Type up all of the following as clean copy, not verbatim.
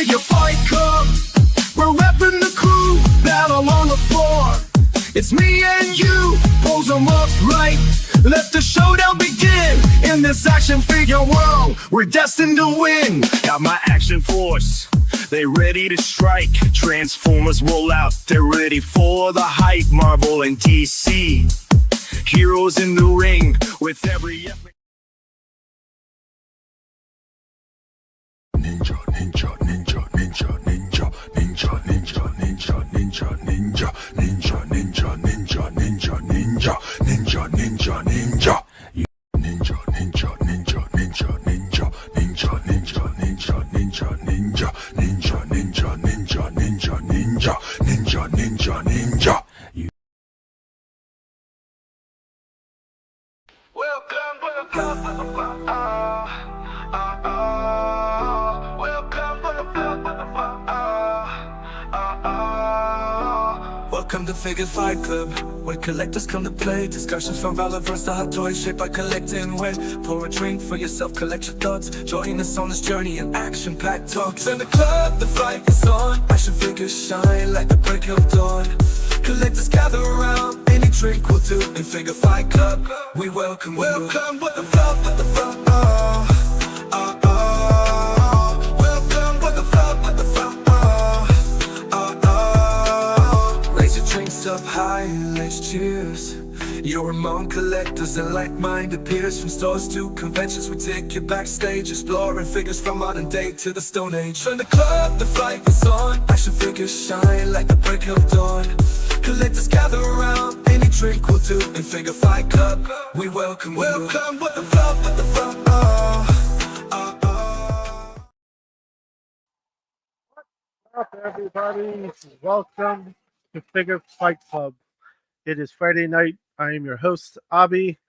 Figure Fight Club. We're repping the crew, battle on the floor. It's me and you, pose them up right. Let the showdown begin. In this action figure world, we're destined to win. Got my action force, they ready to strike. Transformers roll out, they're ready for the hype. Marvel and DC, heroes in the ring with every epic. Ninja, ninja, ninja, ninja, ninja, ninja, ninja, ninja, ninja, ninja, ninja, ninja, ninja, ninja, ninja, ninja, ninja, ninja. Ninja, ninja, ninja, ninja, ninja, ninja, ninja, ninja, ninja, ninja, ninja, ninja, ninja, ninja, ninja, ninja, ninja, ninja. Welcome to Figure Fight Club, where collectors come to play. Discussions from valor versus the hot toys shaped by collecting weight. Pour a drink for yourself, collect your thoughts. Join us on this journey in action-packed talks. In the club, the fight is on. Action figures shine like the break of dawn. Collectors gather around, any drink will do. In Figure Fight Club, we welcome you. Welcome with the flop, with the flop, oh. Up high and let's cheers. You're among collectors and like-minded peers. From stores to conventions, we take you backstage, exploring figures from modern day to the Stone Age. In the club, the fight is on. Action figures shine like the break of dawn. Collectors gather around, any drink will do. In Figure Fight Club, we welcome you. Welcome with the flop, with the flop, What's up, everybody? Welcome to Figure Fight Club. It is Friday night. I am your host, Abi.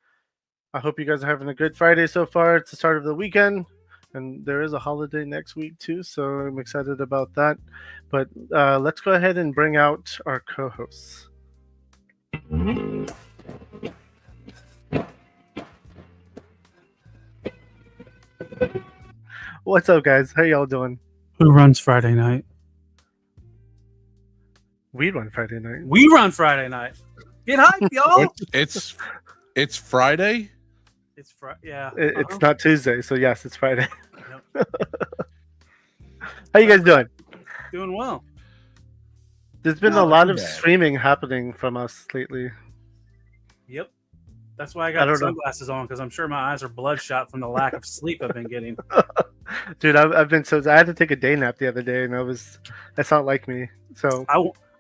I hope you guys are having a good Friday so far. It's the start of the weekend, and there is a holiday next week too, so I'm excited about that. But let's go ahead and bring out our co-hosts. What's up, guys? How y'all doing? Who runs Friday night? We run Friday night. We run Friday night. Get hype, y'all. It's Friday. It's yeah. It's not Tuesday, so yes, it's Friday. How you guys doing? Doing well. There's been a lot of streaming happening from us lately. Yep. That's why I got sunglasses on, because I'm sure my eyes are bloodshot from the lack of sleep I've been getting. Dude, I've been I had to take a day nap the other day, and that's not like me. So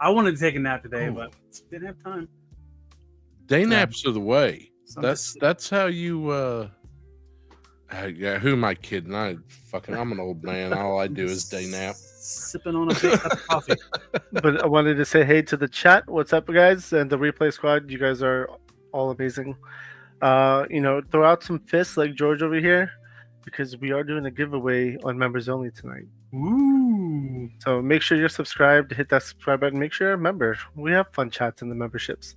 I wanted to take a nap today, but didn't have time. Day naps are the way. That's how you. Yeah, who am I kidding? I'm an old man. All I do is day nap, sipping on a big cup of coffee. But I wanted to say hey to the chat. What's up, guys? And the replay squad. You guys are all amazing. Throw out some fists like George over here, because we are doing a giveaway on members only tonight. Ooh! So make sure you're subscribed. Hit that subscribe button. Make sure you're a member. We have fun chats in the memberships.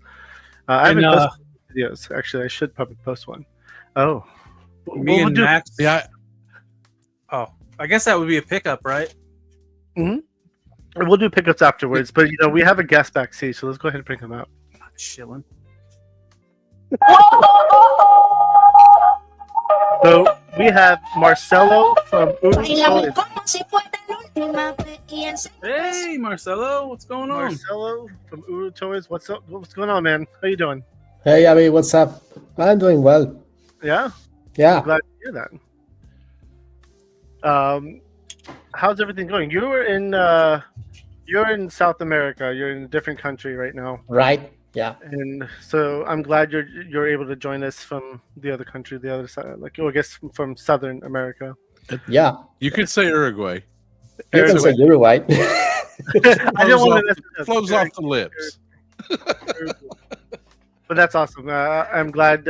I haven't posted videos. Actually, I should probably post one. Oh, me and Max. Yeah. Oh, I guess that would be a pickup, right? Mm-hmm. We'll do pickups afterwards, but we have a guest backstage, so let's go ahead and bring him out. I'm chilling. So we have Marcelo from URU Toys. Hey, Marcelo, what's going on? Marcelo from URU Toys. What's up? What's going on, man? How you doing? Hey, Abby, what's up? I'm doing well. Yeah? Yeah. I'm glad to hear that. How's everything going? You're in South America. You're in a different country right now. Right. Yeah. And so I'm glad you're able to join us from the other country, the other side, I guess from Southern America. Yeah. You could say Uruguay. You can say Uruguay. I didn't want to flows off the lips. But that's awesome. I'm glad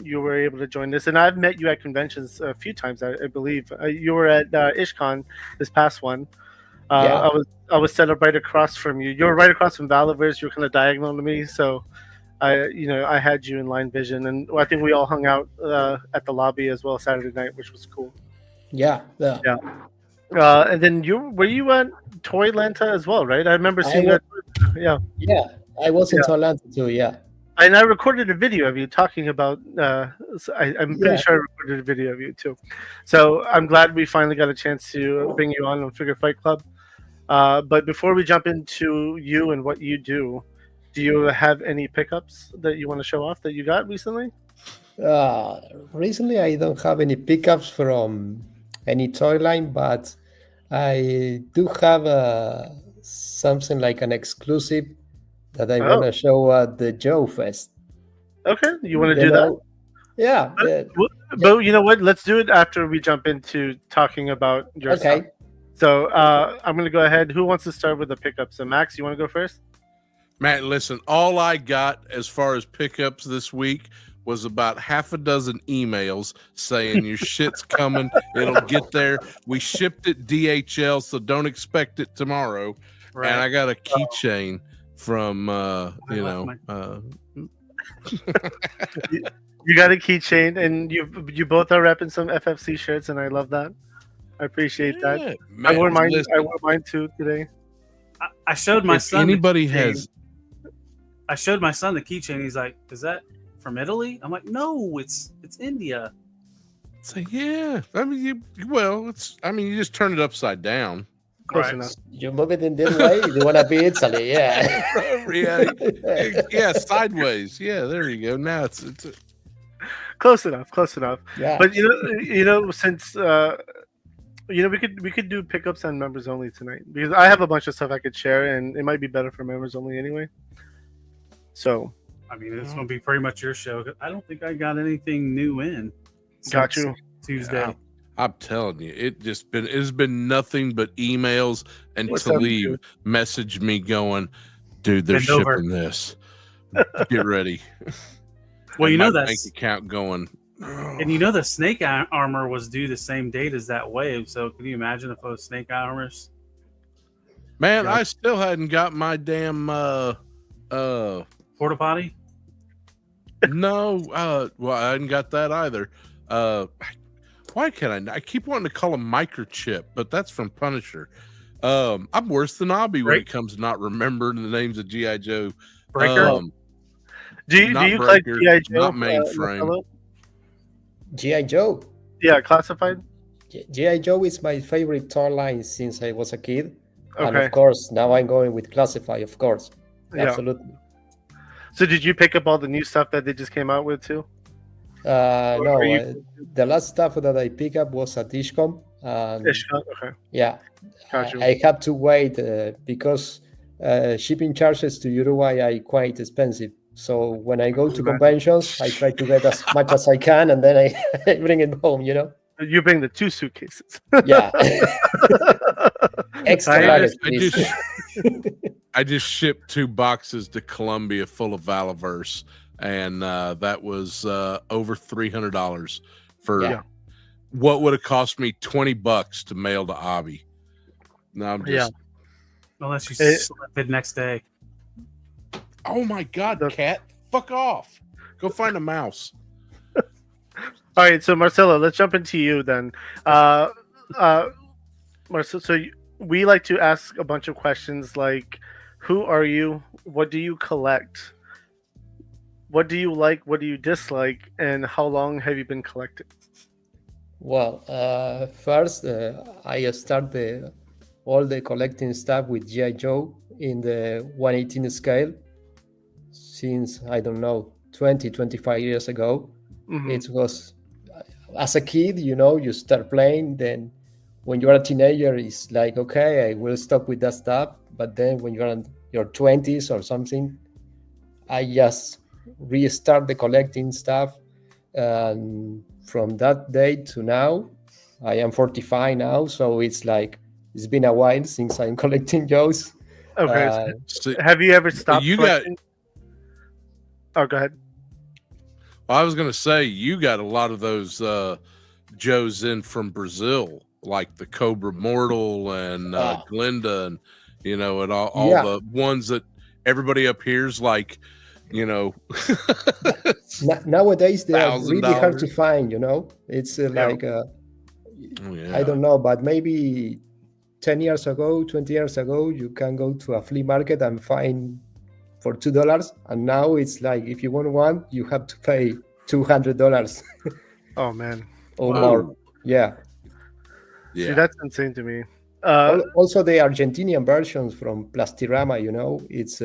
you were able to join us, and I've met you at conventions a few times. I believe you were at IshCon this past one. Yeah. I was set up right across from you. You were right across from Valaverse. You were kind of diagonal to me, so I had you in line vision, and I think we all hung out at the lobby as well Saturday night, which was cool. Yeah. And then were you at Toylanta as well, right? I remember I seeing was, that. Yeah, yeah, I was in yeah. Atlanta too. Yeah, And I recorded a video of you talking about. I'm pretty yeah. sure I recorded a video of you too. So I'm glad we finally got a chance to bring you on Figure Fight Club. But before we jump into you and what you do you have any pickups that you want to show off that you got recently? Uh, Recently, I don't have any pickups from any toy line, but I do have something like an exclusive that I want Oh, to show at the Joe Fest. okay. You want to You do that? know, yeah, But you know what? Let's do it after we jump into talking about your stuff. okay. So I'm going to go ahead. Who wants to start with the pickup? So Max, you want to go first? Matt, listen, all I got as far as pickups this week was about half a dozen emails saying your shit's coming. It'll get there. We shipped it DHL, so don't expect it tomorrow. Right. And I got a keychain from, You got a keychain, and you both are repping some FFC shirts, and I love that. I appreciate that. Yeah, I wore Matt, mine. listen, I wore mine too today. I showed my if son. anybody the keychain. has, I showed my son the keychain. He's like, "Is that from Italy?" I'm like, "No, it's India." say, yeah. I mean, you just turn it upside down. Close Right. enough. You move it in this way. You want to be Italy, yeah. Yeah, sideways. Yeah, there you go. Now it's Close enough. Close enough. Yeah. But since we could do pickups and members only tonight because I have a bunch of stuff I could share, and it might be better for members only anyway. So I mean, it's going to be pretty much your show. I don't think I got anything new in. got since you. Tuesday. Yeah. I'm telling you, it's been nothing but emails and What's to up, leave dude? message me going, dude, they're Bend over. shipping this. Get ready. Well, And you know my that, bank account going. and you know the snake armor was due the same date as that wave. So can you imagine if those snake armors? Man, I still hadn't got my damn Porta potty. no, well, I hadn't got that either. Why can't I keep wanting to call him microchip, but that's from Punisher. I'm worse than Obby when it comes to not remembering the names of G.I. Joe. Breaker. Do you not collect Breaker, GI Joe? not mainframe. Marcelo? G.I. Joe. Yeah, classified. G.I. Joe is my favorite toy line since I was a kid. And Okay. of course, now I'm going with Classify, of course. Yeah. Absolutely. So did you pick up all the new stuff that they just came out with too? No, are you- the last stuff that I picked up was at Ishcom. Okay. Yeah, Got you. I have to wait because shipping charges to Uruguay are quite expensive. So when I go to conventions, I try to get as much as I can, and then I bring it home. You bring the 2 suitcases. Yeah. Extra I luggage, I please. just I just shipped 2 boxes to Columbia full of Valaverse, and that was over $300 for Yeah. what would have cost me $20 to mail to Obby. No, I'm just Unless you It- slept it next day. oh my god, cat, fuck off. Go find a mouse. All right, so Marcelo, let's jump into you then. Marcelo, so we like to ask a bunch of questions like, who are you? What do you collect? What do you like? What do you dislike? And how long have you been collecting? Well, first, I start all the collecting stuff with G.I. Joe in the 1/18 scale since, I don't know, 20, 25 years ago. Mhm. It was, as a kid, you start playing. Then when you're a teenager, it's like, okay, I will stop with that stuff. But then when you're in your 20s or something, I just restart the collecting stuff. And from that day to now, I am 45 now. So it's been a while since I'm collecting Joes. Okay. So, Have you ever stopped you got collecting? Oh, go ahead. I was gonna say you got a lot of those Joes in from Brazil, like the Cobra Mortal and Glinda, and and all Yeah. the ones that everybody up here's like, Nowadays they are really hard to $1,000. find. It's Oh, yeah. I don't know, but maybe 10 years ago, 20 years ago, you can go to a flea market and find for $2. And now it's like, if you want one, you have to pay $200 Oh man. or Wow. more. Yeah. Yeah. See, that's insane to me. Also, the Argentinian versions from Plastirama, it's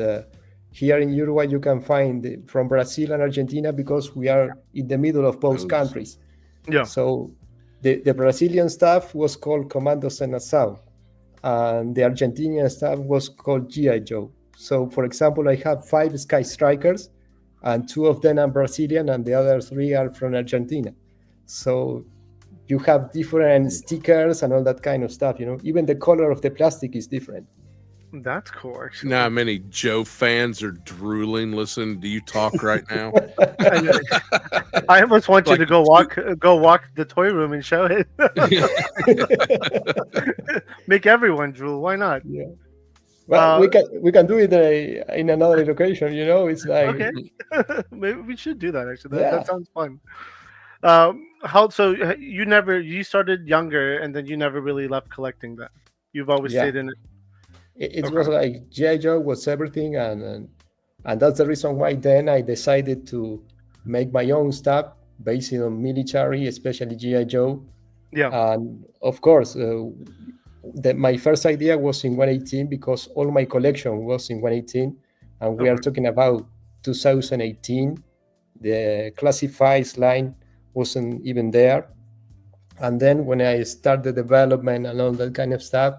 here in Uruguay, you can find from Brazil and Argentina because we are in the middle of both Those- countries. Yeah. So the Brazilian stuff was called Comandos en Nassau, and the Argentinian stuff was called G.I. Joe. So, for example, I have 5 Sky Strikers, and 2 of them are Brazilian, and the other 3 are from Argentina. So you have different stickers and all that kind of stuff. Even the color of the plastic is different. That's cool, actually. Now, many Joe fans are drooling. Listen, do you talk right now? I almost want you Like to go walk the toy room and show it. Make everyone drool. Why not? Yeah. Well, we can do it in another location. It's like Okay. Maybe we should do that. Actually, Yeah. that sounds fun. So you started younger and then you never really left collecting that. You've always Yeah. stayed in it. it Okay. was like G.I. Joe was everything, and that's the reason why then I decided to make my own stuff based on military, especially G.I. Joe. Yeah. And of course, my first idea was in 118 because all my collection was in 118, and we are Okay. talking about 2018. The classifieds line wasn't even there. And then when I start the development and all that kind of stuff,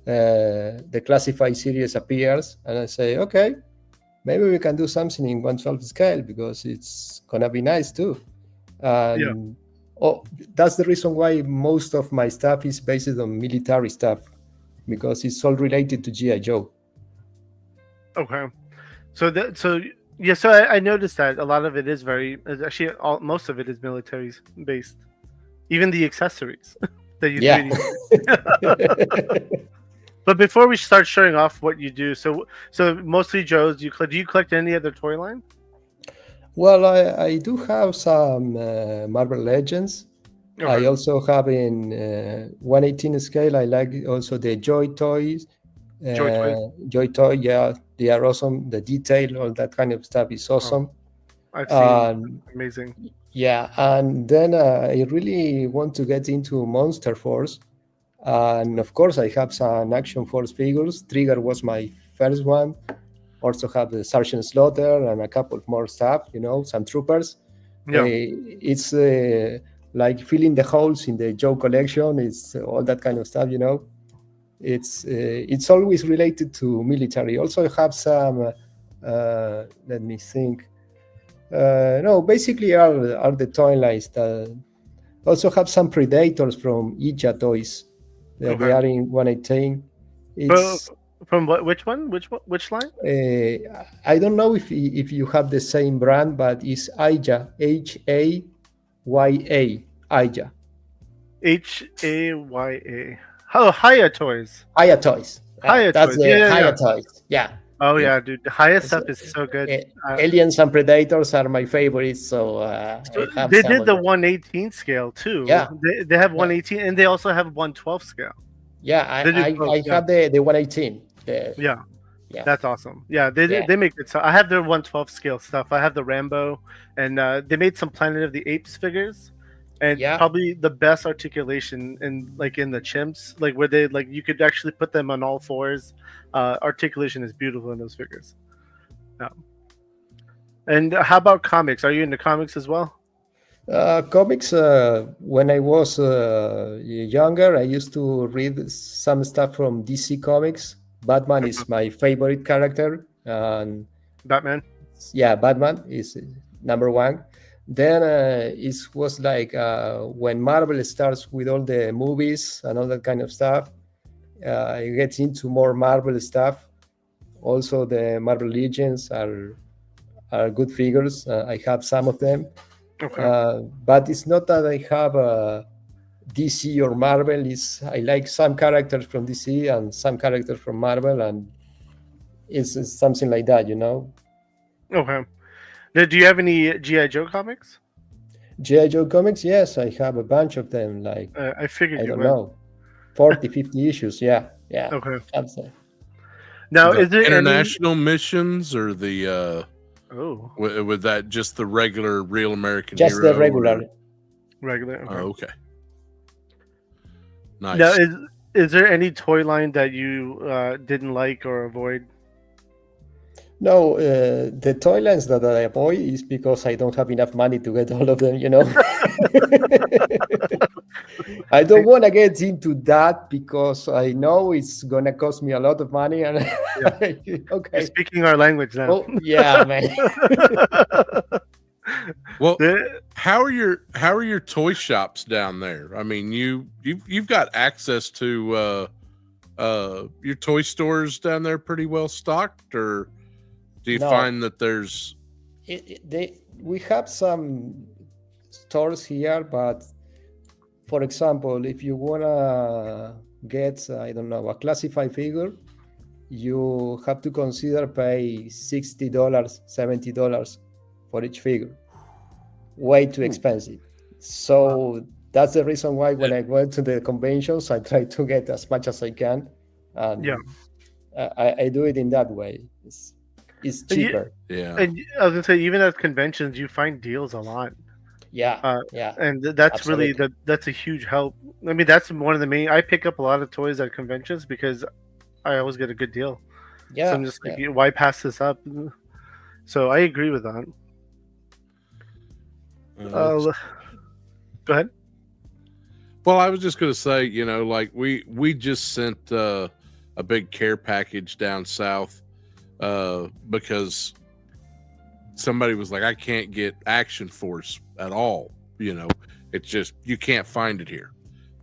the classified series appears, and I say, okay, maybe we can do something in 1/12 scale because it's gonna be nice too. And that's the reason why most of my stuff is based on military stuff, because it's all related to G.I. Joe. Okay. So I noticed that a lot of it is actually most of it is military based, even the accessories that you Yeah. 3D. But before we start showing off what you do, so mostly Joe's. Do you collect any other toy line? Well, I do have some Marvel Legends. Okay. I also have in 118 scale. I like also the Joy Toys. Joy Toy, yeah, they are awesome. The detail, all that kind of stuff is awesome. I've seen amazing. Yeah, and then I really want to get into Monster Force. And of course, I have some Action Force figures. Trigger was my first one. Also have the Sergeant Slaughter and a couple of more stuff, some troopers. Yeah. It's like filling the holes in the Joe collection. It's all that kind of stuff, It's always related to military. Also have some, let me think. No, basically are the toy lines. Also have some Predators from URU Toys. They are in 118. From which one? Which line? I don't know if you have the same brand, but it's Haya, Haya, Haya. Haya. Oh, Haya Toys. Haya Toys. Haya That's Toys. the Yeah. Haya Toys. Yeah. Oh yeah, dude. The Haya stuff is so good. Aliens and Predators are my favorites, so I have they some did of the them. 118 scale too. Yeah. They have 118 and they also have 112 scale. Yeah, They do I both, have the 118. Yeah. Yeah. That's awesome. Yeah, they make good stuff. I have their 112 scale stuff. I have the Rambo, and they made some Planet of the Apes figures, and probably the best articulation in the chimps, like where they you could actually put them on all fours. Articulation is beautiful in those figures. And how about comics? Are you into comics as well? Comics. When I was younger, I used to read some stuff from DC Comics. Batman is my favorite character, and Batman. Yeah, Batman is number one. Then it was like when Marvel starts with all the movies and all that kind of stuff, I get into more Marvel stuff. Also, the Marvel Legends are good figures. I have some of them. Okay. But it's not that I have DC or Marvel. I like some characters from DC and some characters from Marvel, and it's something like that, Okay. Now, do you have any G.I. Joe comics? G.I. Joe comics, yes, I have a bunch of them. Like, I figured I you don't would. know, 40, 50 issues. Yeah. Okay. Absolutely. Now, The is there international missions or the any? Oh, with that just the regular Real American Just Hero? the regular. regular. Okay. Oh, okay. Nice. Now, is there any toy line that you didn't like or avoid? No, the toy lines that I avoid is because I don't have enough money to get all of them, I don't want to get into that because I know it's going to cost me a lot of money. And You're okay. speaking our language now. Oh, yeah, man. Well, how are your toy shops down there? I mean, you've got access to your toy stores down there pretty well stocked, or do you No. find that there's We have some stores here, but for example, if you want to get, I don't know, a classified figure, you have to consider pay $60, $70 for each figure. Way too expensive. So that's the reason why when I go to the conventions, I try to get as much as I can. And I do it in that way. It's cheaper. yeah. And I was gonna say, even at conventions, you find deals a lot. Yeah. And that's Absolutely. really that's a huge help. I mean, that's one of the main. I pick up a lot of toys at conventions because I always get a good deal. Yeah. So I'm just like, why pass this up? So I agree with that. Go ahead. Well, I was just going to say, like we just sent a big care package down south because somebody was like, I can't get Action Force at all. It's just, you can't find it here.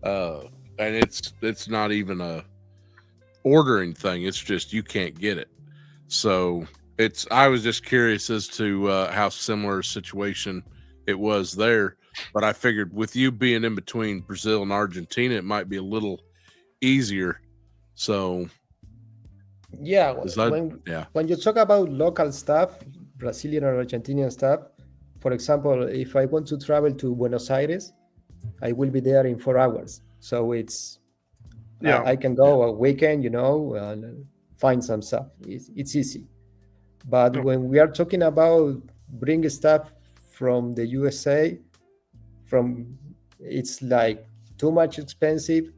And it's not even a ordering thing. It's just, you can't get it. So I was just curious as to how similar a situation it was there. But I figured with you being in between Brazil and Argentina, it might be a little easier. So yeah, yeah. When you talk about local stuff, Brazilian or Argentinian stuff, for example, if I want to travel to Buenos Aires, I will be there in 4 hours. So it's I can go a weekend, and find some stuff. It's easy. But when we are talking about bringing stuff from the USA, it's like too much expensive,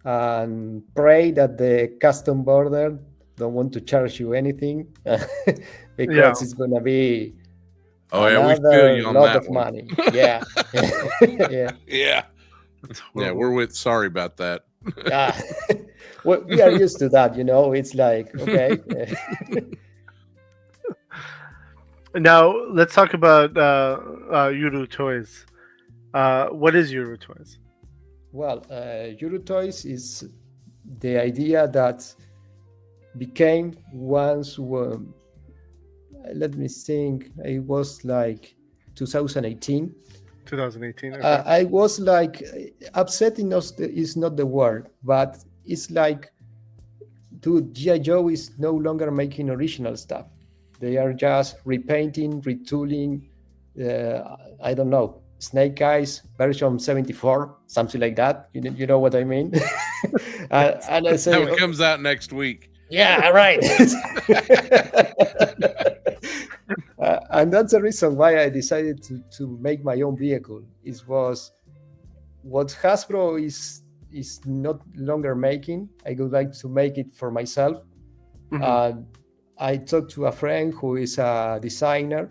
and pray that the custom border don't want to charge you anything because it's gonna be we feel you on lot that of one. money. Yeah. Yeah. We're sorry about that. We are used to that, it's like, okay. Now let's talk about URU Toys. What is URU Toys? Well, URU Toys is the idea that became once. Let me think. It was like 2018. 2018. Okay. I was like, upsetting us is not the word, but it's like, dude, G.I. Joe is no longer making original stuff. They are just repainting, retooling, I don't know, Snake Eyes version 74, something like that. You know what I mean? And I say, it comes out next week. Yeah, right. And that's the reason why I decided to make my own vehicle. It was what Hasbro is not longer making. I would like to make it for myself. Mm-hmm. I talked to a friend who is a designer,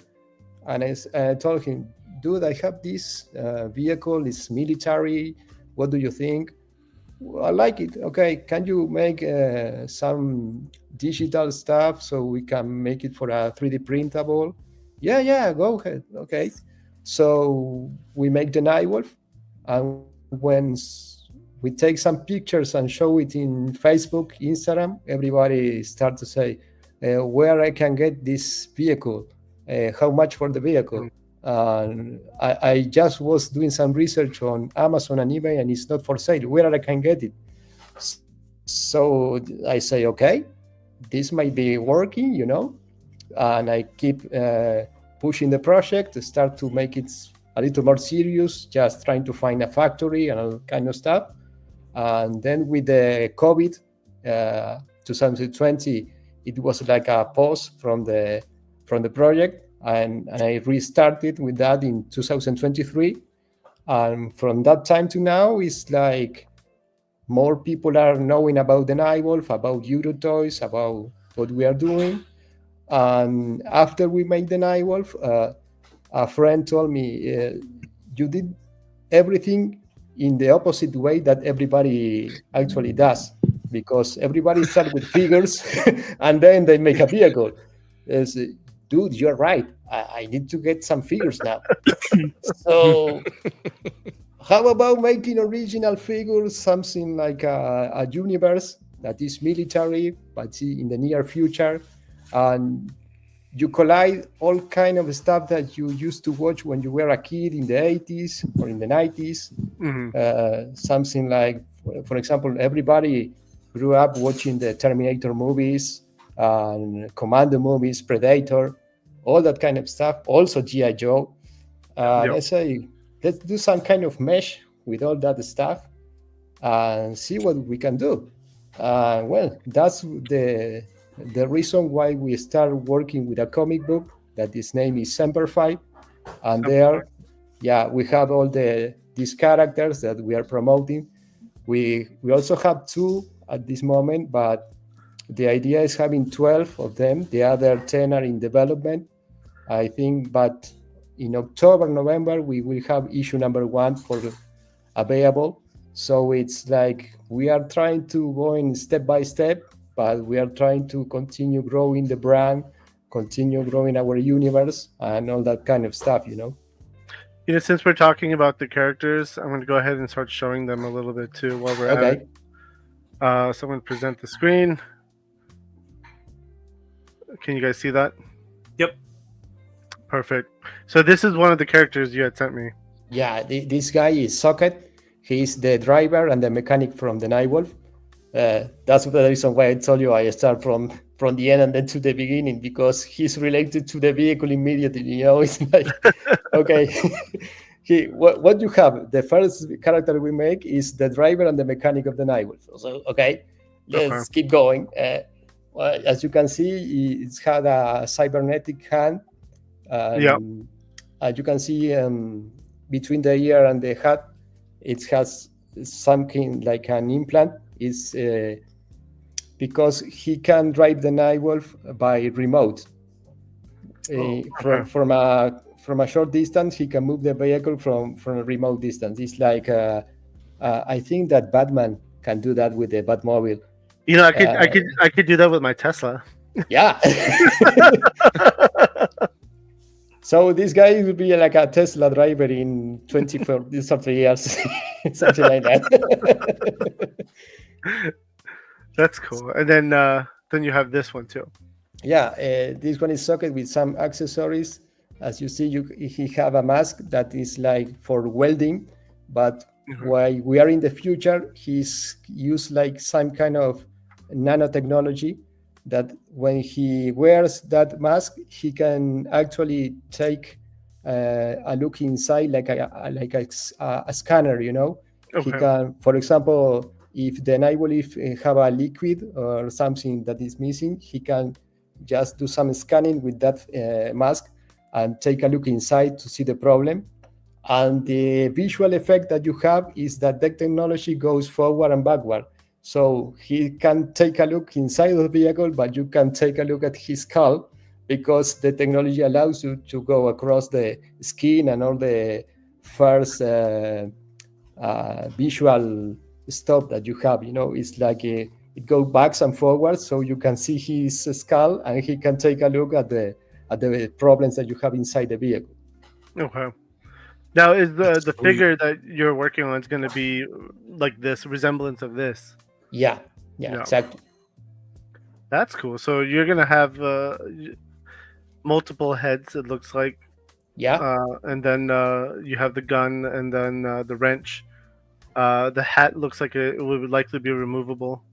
and I told him, dude, I have this vehicle. It's military. What do you think? Well, I like it. Okay, can you make some digital stuff so we can make it for a 3D printable? Yeah, go ahead. Okay. So we make the Nightwolf, and when we take some pictures and show it in Facebook, Instagram, everybody start to say, where I can get this vehicle, how much for the vehicle. I just was doing some research on Amazon and eBay, and it's not for sale. Where I can get it? So I say, okay, this might be working, and I keep pushing the project to start to make it a little more serious, just trying to find a factory and all kind of stuff. And then with the COVID, 2020, it was like a pause from the project, and I restarted with that in 2023. And from that time to now, it's like more people are knowing about the Nightwolf, about UruToys, about what we are doing. And after we made the Nightwolf, a friend told me, you did everything in the opposite way that everybody actually does, because everybody starts with figures and then they make a vehicle. Dude, you're right. I need to get some figures now. So how about making original figures, something like a universe that is military, but in the near future, and you collide all kind of stuff that you used to watch when you were a kid in the 80s or in the 90s. Something like, for example, everybody grew up watching the Terminator movies and Commando movies, Predator, all that kind of stuff. Also G.I. Joe. Let's say, let's do some kind of mesh with all that stuff and see what we can do. Well, that's the reason why we start working with a comic book that its name is Semper-Fi. And there, we have all these characters that we are promoting. We also have 2 at this moment, but the idea is having 12 of them. The other 10 are in development, I think. But in October, November, we will have issue number 1 for available. So it's like we are trying to go in step by step, but we are trying to continue growing the brand, continue growing our universe, and all that kind of stuff, you know. You know, since we're talking about the characters, I'm going to go ahead and start showing them a little bit too while we're at it. So I'm going to present the screen. Can you guys see that? Yep. Perfect. So this is one of the characters you had sent me. Yeah, this guy is Socket. He's the driver and the mechanic from the Nightwolf. That's the reason why I told you I start from the end and then to the beginning, because he's related to the vehicle immediately. You know, it's like, okay, what you have, the first character we make is the driver and the mechanic of the Nightwolf. So, okay, let's keep going. Well, as you can see, it's had a cybernetic hand. As you can see, between the ear and the hat, it has something like an implant. It's because he can drive the Nightwolf by remote. From a short distance, he can move the vehicle from a remote distance. It's like I think that Batman can do that with the Batmobile. You know, I could do that with my Tesla. Yeah. So this guy will be like a Tesla driver in 24 something years, something like that. That's cool. And then you have this one too. Yeah, this one is Socket with some accessories. As you see, he have a mask that is like for welding, but while we are in the future, he's used like some kind of nanotechnology that when he wears that mask, he can actually take a look inside like a scanner, you know. He can, for example, if the Nightwolf have a liquid or something that is missing, he can just do some scanning with that mask and take a look inside to see the problem. And the visual effect that you have is that the technology goes forward and backward. So he can take a look inside of the vehicle, but you can take a look at his skull because the technology allows you to go across the skin and all the first visual stuff that you have. You know, it's like it goes backs and forwards, so you can see his skull and he can take a look at the problems that you have inside the vehicle. Okay. Now, is the figure that you're working on is going to be like this resemblance of this? Yeah, exactly. That's cool. So you're going to have multiple heads, it looks like. Yeah. And then you have the gun and then the wrench. The hat looks like it would likely be removable.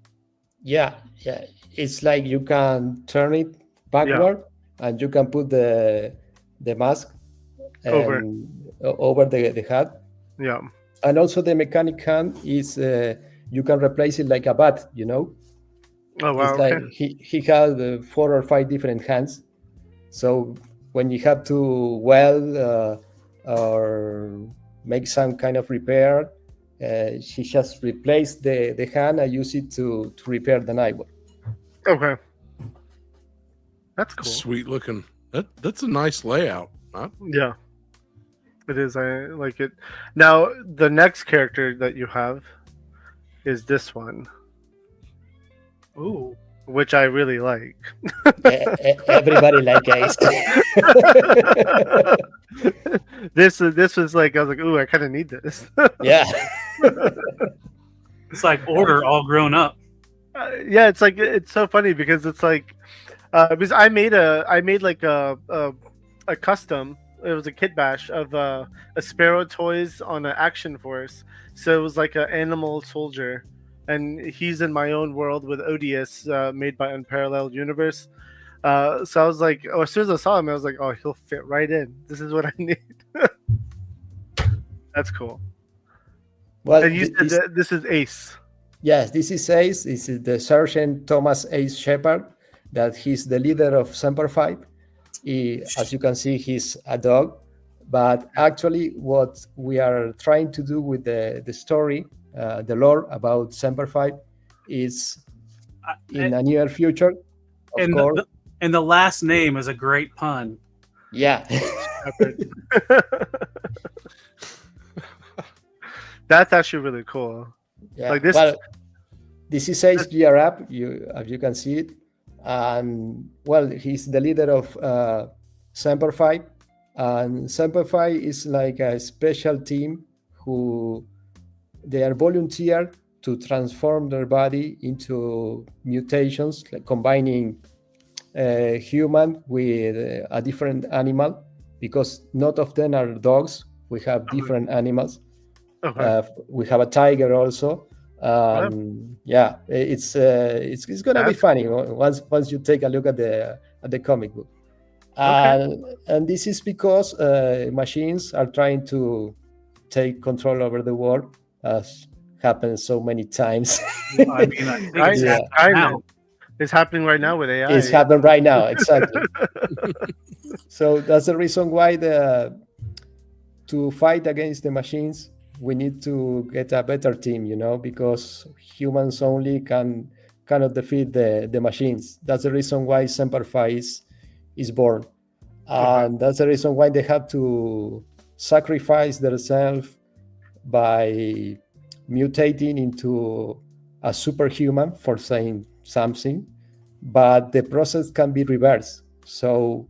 Yeah. It's like you can turn it backward and you can put the mask over. over the hat. Yeah. And also the mechanic hand is you can replace it like a bat, you know. Oh wow. It's like Okay. he has 4 or 5 different hands. So when you have to weld or make some kind of repair, she just replaced the hand and use it to repair the Nightwolf. Okay. That's cool. Sweet looking. That's a nice layout. Huh? Yeah. It is. I like it. Now the next character that you have is this one, Ooh. which I really like. Everybody like Ace. This was like, I was like, ooh, I kind of need this. Yeah. It's like Order all grown up. Yeah, it's like, it's so funny because it's like because I made like a custom. It was a kit bash of a URU on an action force. So it was like an animal soldier, and he's in my own world with ODS, made by Unparalleled Universe. So I was like, as soon as I saw him, I was like, oh, he'll fit right in. This is what I need. That's cool. Well, And you said that this is Ace. yes, this is Ace. This is the Sergeant Thomas Ace Shepard. That he's the leader of Semper Fi. As you can see, he's a dog. But actually, what we are trying to do with the story, the lore about Semper Fi, is in a near future. Of course. And the last name is a great pun. Yeah. That's actually really cool. Yeah. Like this. Well, this is Ace gear up. As you can see it. And well, he's the leader of Semper Fi, and Semper Fi is like a special team who they are volunteer to transform their body into mutations, like combining human with a different animal, because not of them are dogs. We have different animals. Okay. We have a tiger also. Yeah, it's gonna be funny once you take a look at the comic book. And this is because machines are trying to take control over the world, as happens so many times. I mean, I think it's happening now. It's happening right now with AI. It's happening right now, exactly. So that's the reason why to fight against the machines, we need to get a better team, because humans only cannot defeat the machines. That's the reason why Semper Fi is born. And that's the reason why they have to sacrifice themselves by mutating into a superhuman, for saying something, but the process can be reversed. So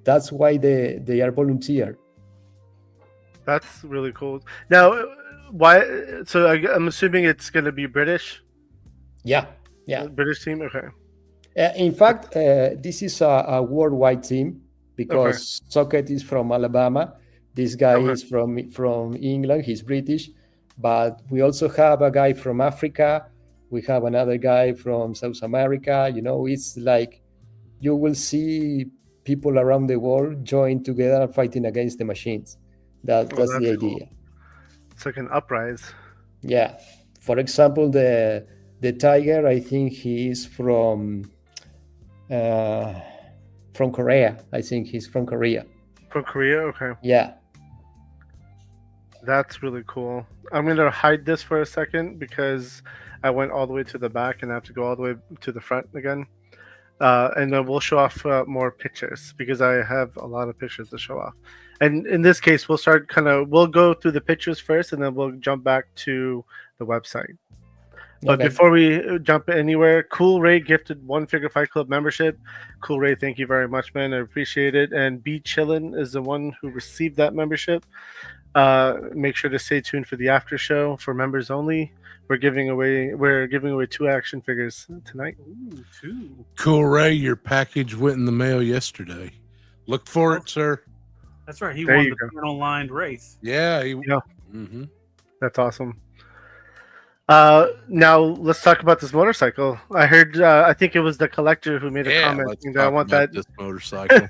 that's why they are volunteer. That's really cool. Now, why? So I'm assuming it's going to be British. Yeah. British team. Okay. In fact, this is a worldwide team because Socket is from Alabama. This guy is from England. He's British, but we also have a guy from Africa. We have another guy from South America. It's like you will see people around the world join together fighting against the machines. That's the idea. Cool. It's like an uprise. Yeah. For example, the tiger, I think he is from Korea. I think he's from Korea. From Korea? Okay. Yeah. That's really cool. I'm going to hide this for a second because I went all the way to the back and I have to go all the way to the front again. And then we'll show off more pictures because I have a lot of pictures to show off. And in this case, we'll go through the pictures first and then we'll jump back to the website. But before we jump anywhere, Cool Ray gifted 1 Figure Fight Club membership. Cool Ray, thank you very much, man. I appreciate it. And B Chillin is the one who received that membership. Make sure to stay tuned for the after show for members only. We're giving away 2 action figures tonight. Ooh, 2. Cool Ray, your package went in the mail yesterday. Look for it, sir. That's right. He won the Colonel Lined Wraith. Yeah. That's awesome. Now let's talk about this motorcycle. I heard. I think it was the collector who made a comment. Let's I want that this motorcycle.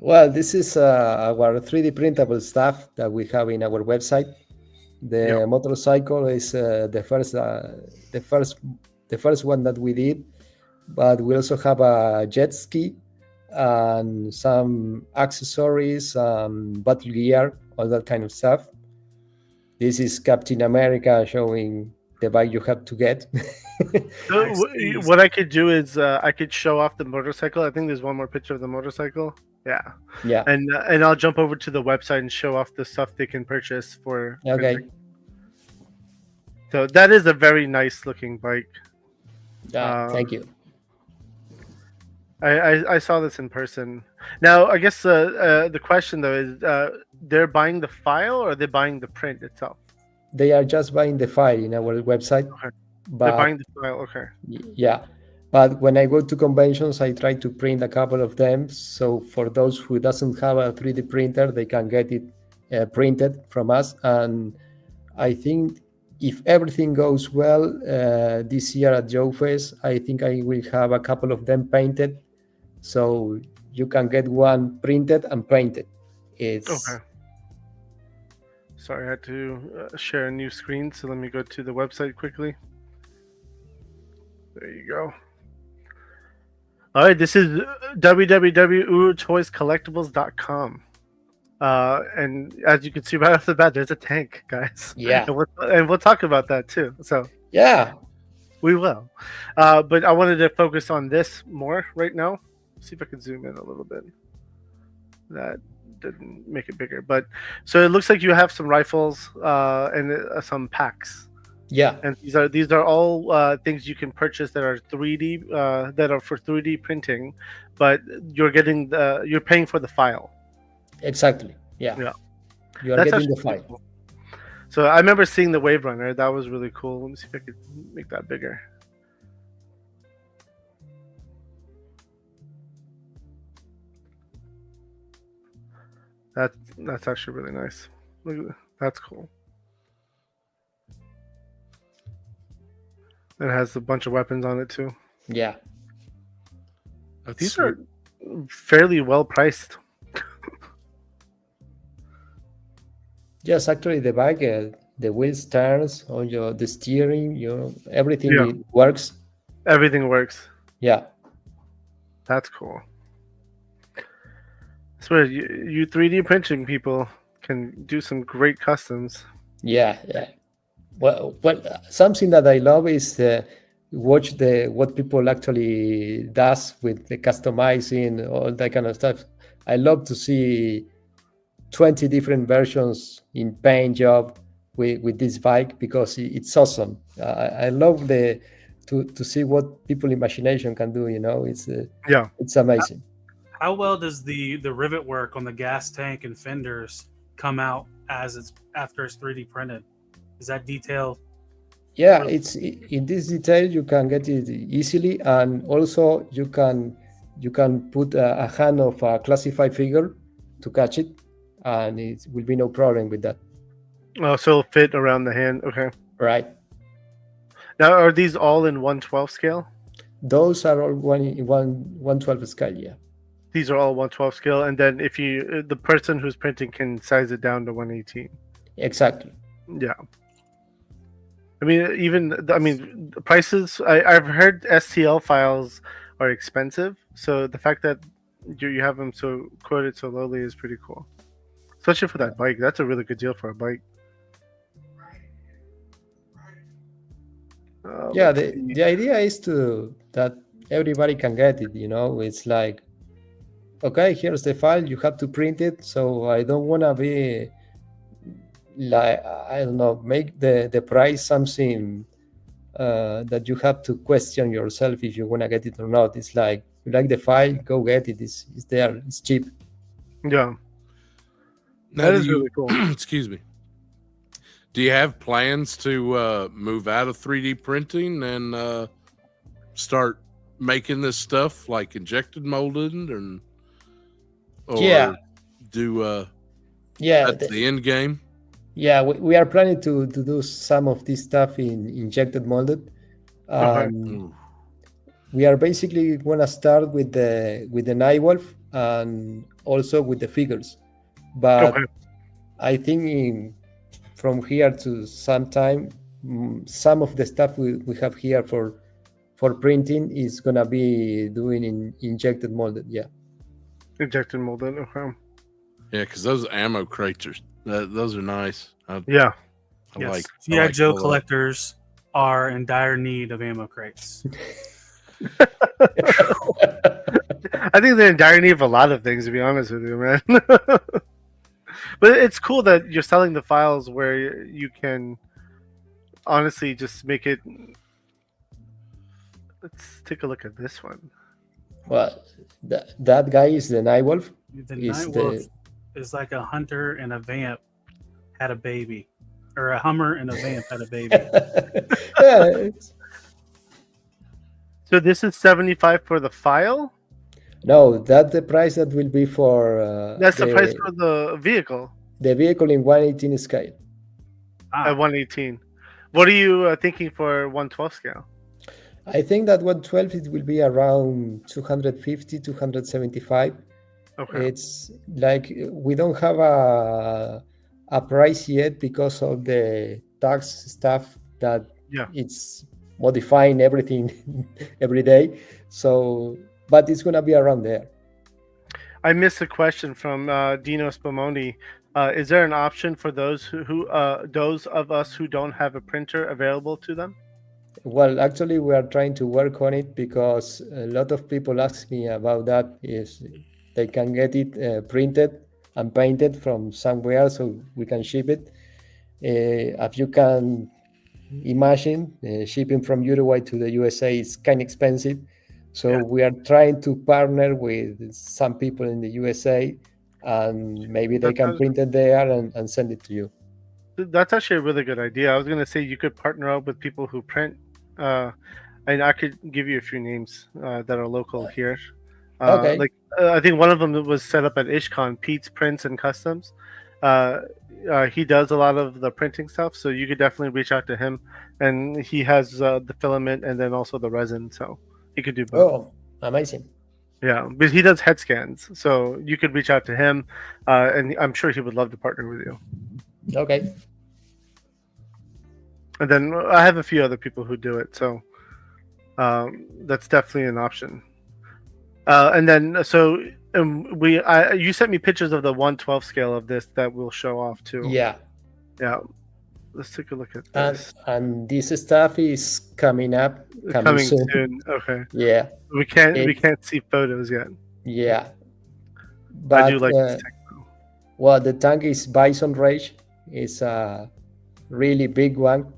Well, this is our 3D printable stuff that we have in our website. The motorcycle is the first one that we did, but we also have a jet ski and some accessories, battle gear, all that kind of stuff. This is Captain America showing the bike you have to get. So what I could do is I could show off the motorcycle. I think there's one more picture of the motorcycle. Yeah. Yeah. And I'll jump over to the website and show off the stuff they can purchase for. Okay. printing. So that is a very nice looking bike. Thank you. I saw this in person. Now I guess the question though is they're buying the file or they're buying the print itself. They are just buying the file in our website. Okay. But They're buying the file. Okay. yeah, but when I go to conventions, I try to print a couple of them. So for those who doesn't have a 3D printer, they can get it printed from us. And I think if everything goes well this year at Joe Fest, I think I will have a couple of them painted. So you can get one printed and painted. It's Okay. Sorry, I had to share a new screen. So let me go to the website quickly. There you go. All right, this is www.UruToysCollectibles.com. And as you can see right off the bat, there's a tank, guys. Yeah. And we'll talk about that too. So yeah. we will. But I wanted to focus on this more right now. See if I can zoom in a little bit. That didn't make it bigger. But so it looks like you have some rifles and some packs. Yeah. And these are all things you can purchase that are 3D that are for 3D printing, but you're paying for the file. Exactly. Yeah. Yeah. You are That's getting the actually file. cool. So I remember seeing the Wave Runner. That was really cool. Let me see if I could make that bigger. That's actually really nice. Look at that. That's cool. It has a bunch of weapons on it too. Yeah. These are fairly well priced. Yes, actually, the bike, the wheels turns on the steering, everything Yeah. it works. Everything works. Yeah. That's cool. I swear, you 3D printing people can do some great customs. Yeah. Well, something that I love is watch what people actually does with the customizing, all that kind of stuff. I love to see 20 different versions in paint job with this bike because it's awesome. I love to see what people imagination can do. It's amazing. How well does the rivet work on the gas tank and fenders come out after it's 3D printed? Is that detail? Yeah, it's in this detail you can get it easily, and also you can put a hand of a classified figure to catch it, and it will be no problem with that. Oh, so it'll fit around the hand. Okay. Right. Now, are these all in 1/12 scale? Those are all 1/12 scale. Yeah. These are all 1/12 scale, and then if the person who's printing can size it down to 118. Exactly. Yeah. I mean, the prices. I've heard STL files are expensive, so the fact that you have them quoted so lowly is pretty cool, especially for that bike. That's a really good deal for a bike. Yeah, the idea is that everybody can get it. It's like, okay, here's the file. You have to print it. So I don't want to be like, I don't know, make the price something that you have to question yourself if you want to get it or not. It's like, you like the file, go get it. It's there. It's cheap. Yeah. That is really cool. Excuse me. Do you have plans to move out of 3D printing and start making this stuff like injected molded yeah. That's the end game? Yeah, we are planning to do some of this stuff in injected molded. We are basically going to start with the Nightwolf and also with the figures. But Okay. I think from here to some time, some of the stuff we have here for printing is gonna be doing in injected molded. Yeah. Injected molded. Okay. Yeah, because those ammo crates those are nice. Yeah. I Yes, like GI Joe all that. collectors are in dire need of ammo crates. I think they're in dire need of a lot of things, to be honest with you, man. But it's cool that you're selling the files where you can honestly just make it. Let's take a look at this one. Well, that guy is the Nightwolf. The Is Nightwolf is like a hunter and a vamp had a baby, or a Hummer and a vamp had a baby. Yeah, it's- So this is 75 for the file. no, that's the price that will be for That's the price for the vehicle the vehicle in 118 scale. at 118. What are you thinking for 112 scale? I think that 112 it will be around 250, 275. Okay. It's like we don't have a price yet because of the tax stuff that Yeah. it's modifying everything every day. So, but it's gonna be around there. I missed a question from Dino Spumoni. Is there an option for those those of us who don't have a printer available to them? Well, actually, we are trying to work on it because a lot of people ask me about that. Is they can get it printed and painted from somewhere, so we can ship it. If you can imagine, shipping from Uruguay to the USA is kind of expensive. So Yeah. we are trying to partner with some people in the USA, and maybe they can print it there and send it to you. That's actually a really good idea. I was going to say you could partner up with people who print, and I could give you a few names that are local here. Okay. Like I think one of them was set up at IshCon, Pete's Prints and Customs. He does a lot of the printing stuff, so you could definitely reach out to him, and he has the filament and then also the resin, so he could do both. Oh, amazing. Yeah, but he does head scans, so you could reach out to him, and I'm sure he would love to partner with you. Okay. And then I have a few other people who do it, so that's definitely an option. And then you sent me pictures of the 112 scale of this that we'll show off too. Yeah. Yeah. Let's take a look at this. And this stuff is coming Coming soon. soon. Okay. Yeah. We can't see photos yet. Yeah. But I do like this tech. well, the tank is Bison Rage. It's a really big one.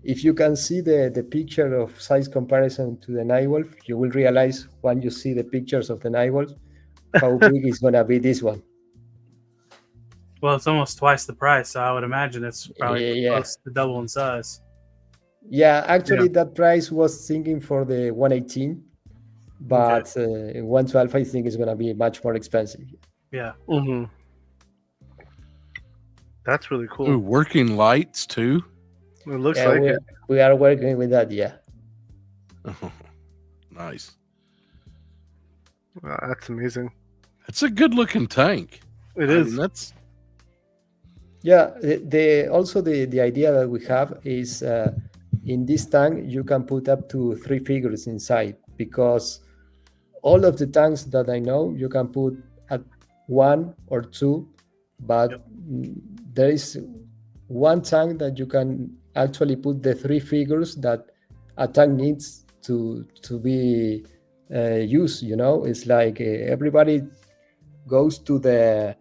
If you can see the picture of size comparison to the Nightwolf, you will realize when you see the pictures of the Nightwolf how big is gonna be this one. Well, it's almost twice the price, so I would imagine it's probably Yeah. close to double in size. Yeah, actually, that price was thinking for the 118, but 112 I think is gonna be much more expensive. Yeah. Mm-hmm. That's really cool. Ooh, working lights too. It looks Yeah, like it. we are working with that. Yeah. Oh, nice. Wow, that's amazing. It's a good looking tank. It I is. mean, that's Yeah, also the idea that we have is in this tank you can put up to 3 figures inside, because all of the tanks that I know you can put at 1 or 2, but there is one tank that you can actually put the 3 figures that a tank needs to be used. You know, it's like everybody goes to the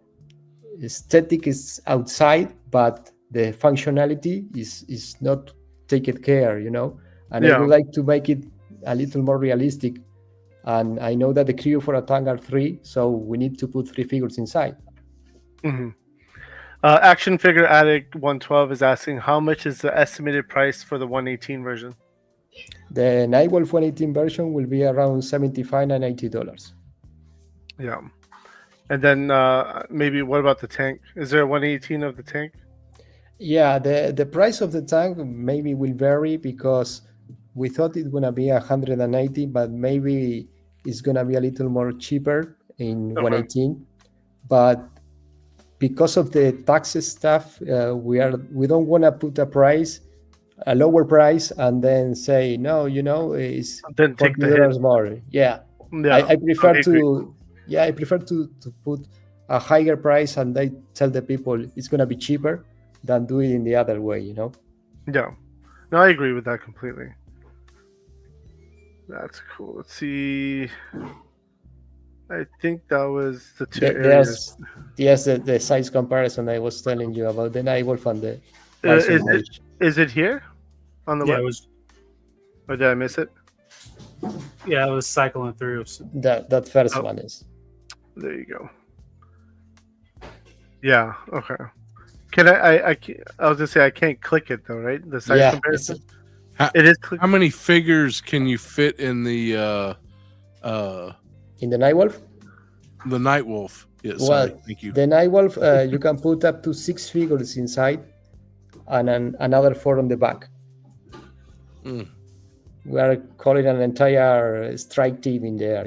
aesthetic is outside, but the functionality is not taken care, you know. And I would like to make it a little more realistic. And I know that the crew for a tank are 3, so we need to put 3 figures inside. Mm-hmm. Action Figure Addict 112 is asking how much is the estimated price for the 118 version? The Nightwolf 118 version will be around $75 and $80. Yeah. And then maybe what about the tank? Is there a 118 of the tank? Yeah, the price of the tank maybe will vary, because we thought it was gonna be 180, but maybe it's gonna be a little more cheaper in Okay. 118, but because of the taxes stuff, we don't want to put a lower price, and then say no, it's Then take the $40 hit. more. Yeah, Yeah, I prefer agree. to put a higher price, and they tell the people it's gonna be cheaper than do it in the other way. Yeah, no, I agree with that completely. That's cool. Let's see. I think that was the two areas. There's the size comparison I was telling you about, the Nightwolf and the Is Bison it Rage. is it here on the Yeah, web? it was. Or did I miss it? Yeah, it was cycling through. That first Oh. one is. There you go. Yeah. Okay. Can I was gonna say I can't click it though, right? The size Yeah, comparison. How, It is click. how many figures can you fit in the in the Nightwolf. Nightwolf? Yeah, Well, sorry, thank you. the Nightwolf, you can put up to 6 figures inside, and another 4 on the back. Mm. We are calling an entire strike team in there.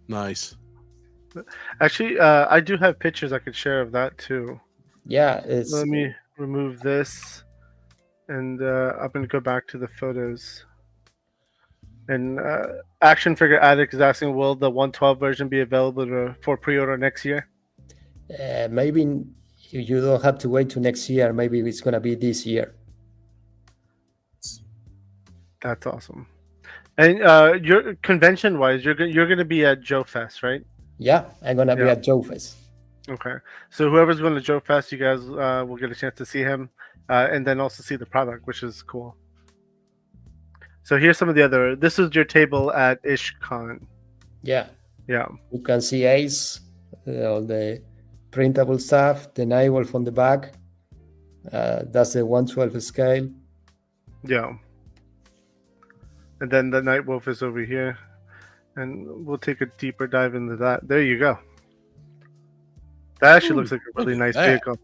Nice. Actually, I do have pictures I could share of that too. Yeah, it's Let me remove this, and I'm gonna go back to the photos. And Action Figure Addict is asking, will the 112 version be available for pre-order next year? maybe you don't have to wait to next year. Maybe it's gonna be this year. That's awesome. And your convention-wise, you're gonna be at Joe Fest, right? Yeah, I'm gonna be Yeah. at Joe Fest. Okay. So whoever's going to Joe Fest, you guys will get a chance to see him, and then also see the product, which is cool. So here's some of the other. This is your table at IshCon. Yeah, Yeah. you can see Ace, all the printable stuff, the Nightwolf on the back. That's the 112 scale. Yeah. And then the Nightwolf is over here, and we'll take a deeper dive into that. There you go. That actually looks like a really look nice at vehicle.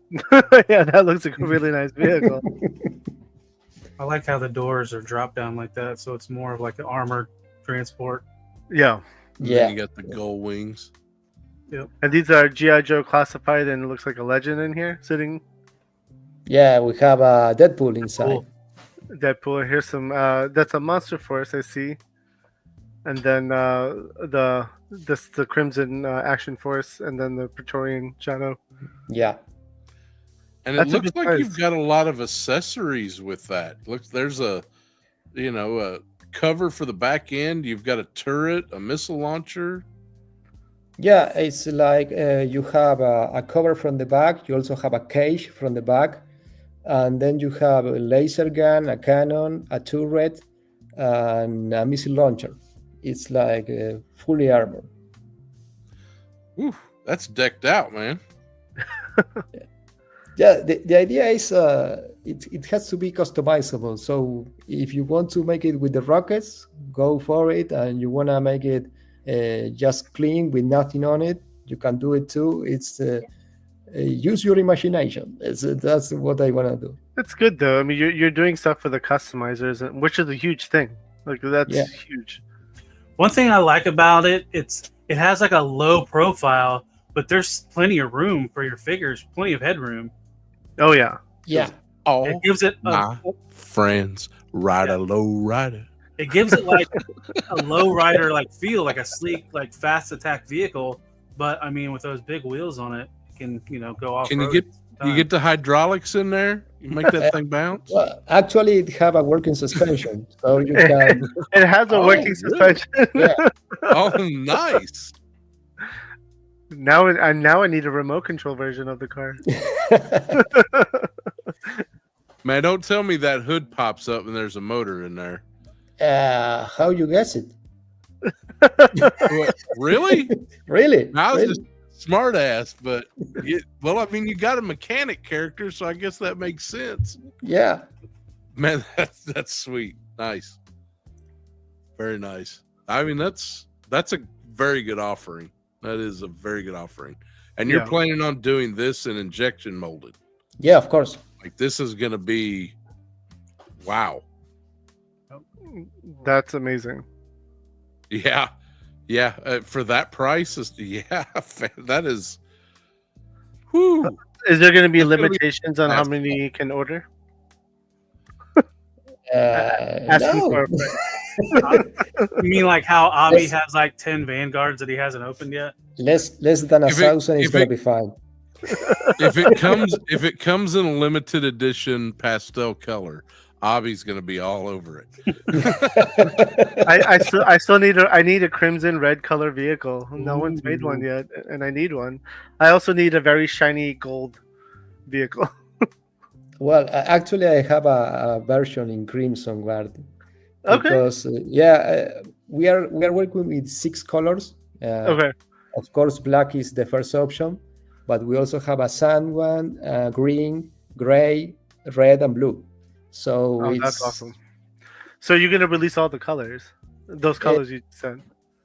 Yeah, that looks like a really nice vehicle. I like how the doors are dropped down like that, so it's more of like an armored transport. Yeah. And Yeah. then you got the gold wings. And these are G.I. Joe classified, and it looks like a legend in here sitting. Yeah, we have Deadpool inside. Cool. Deadpool. Here's some. That's a Monster Force, I see. And then the Crimson Action Force, and then the Praetorian Shadow. Yeah, And That's it a looks good like size. you've got a lot of accessories with that. Look, there's a cover for the back end. You've got a turret, a missile launcher. yeah. It's like you have a cover from the back. You also have a cage from the back, and then you have a laser gun, a cannon, a turret, and a missile launcher. It's like fully armored. Ooh, that's decked out, man. Yeah, the idea is it has to be customizable. So if you want to make it with the rockets, go for it. And you want to make it just clean with nothing on it, you can do it too. It's use your imagination. That's what I want to do. That's good though. I mean, you're doing stuff for the customizers, which is a huge thing. Like that's Yeah. huge. One thing I like about it, it has like a low profile, but there's plenty of room for your figures, plenty of headroom. Oh yeah. Yeah, All It gives it my friends ride a low rider. it gives it like a low rider like feel, like a sleek, like fast attack vehicle. But I mean, with those big wheels on it, it can go off. Can you get the hydraulics in there? You make that thing bounce? well, actually, it have a working suspension, so you can. It has a Oh, working really? suspension. Yeah, Oh, nice. Now I need a remote control version of the car. Man, don't tell me that hood pops up and there's a motor in there. how you guess it? What, really? Really? I was Really? just smart ass, but well, I mean, you got a mechanic character, so I guess that makes sense. Yeah. Man, that's sweet. Nice. Very nice. I mean, that's a very good offering. That is a very good offering. And you're Yeah. planning on doing this in injection molded. Yeah, of course. Like this is gonna be wow. That's amazing. Yeah, yeah. For that price, that is. Whoo! Is there going to be That's gonna be limitations on how fast. many you can order? Asking No. for a price. You mean like how Abi Yes. has like 10 Vanguards that he hasn't opened yet? less than a If it- thousand is if gonna it- be fine. If it comes in a limited edition pastel color, Avi's gonna be all over it. I still need a crimson red color vehicle. No one's made one yet, and I need one. I also need a very shiny gold vehicle. Well, actually, I have a version in Crimson Guard Okay. because we are working with 6 colors. Okay. Of course, black is the first option, but we also have a sand one, green, gray, red, and blue. So Oh, that's awesome. So you're gonna release all the colors, those colors you said.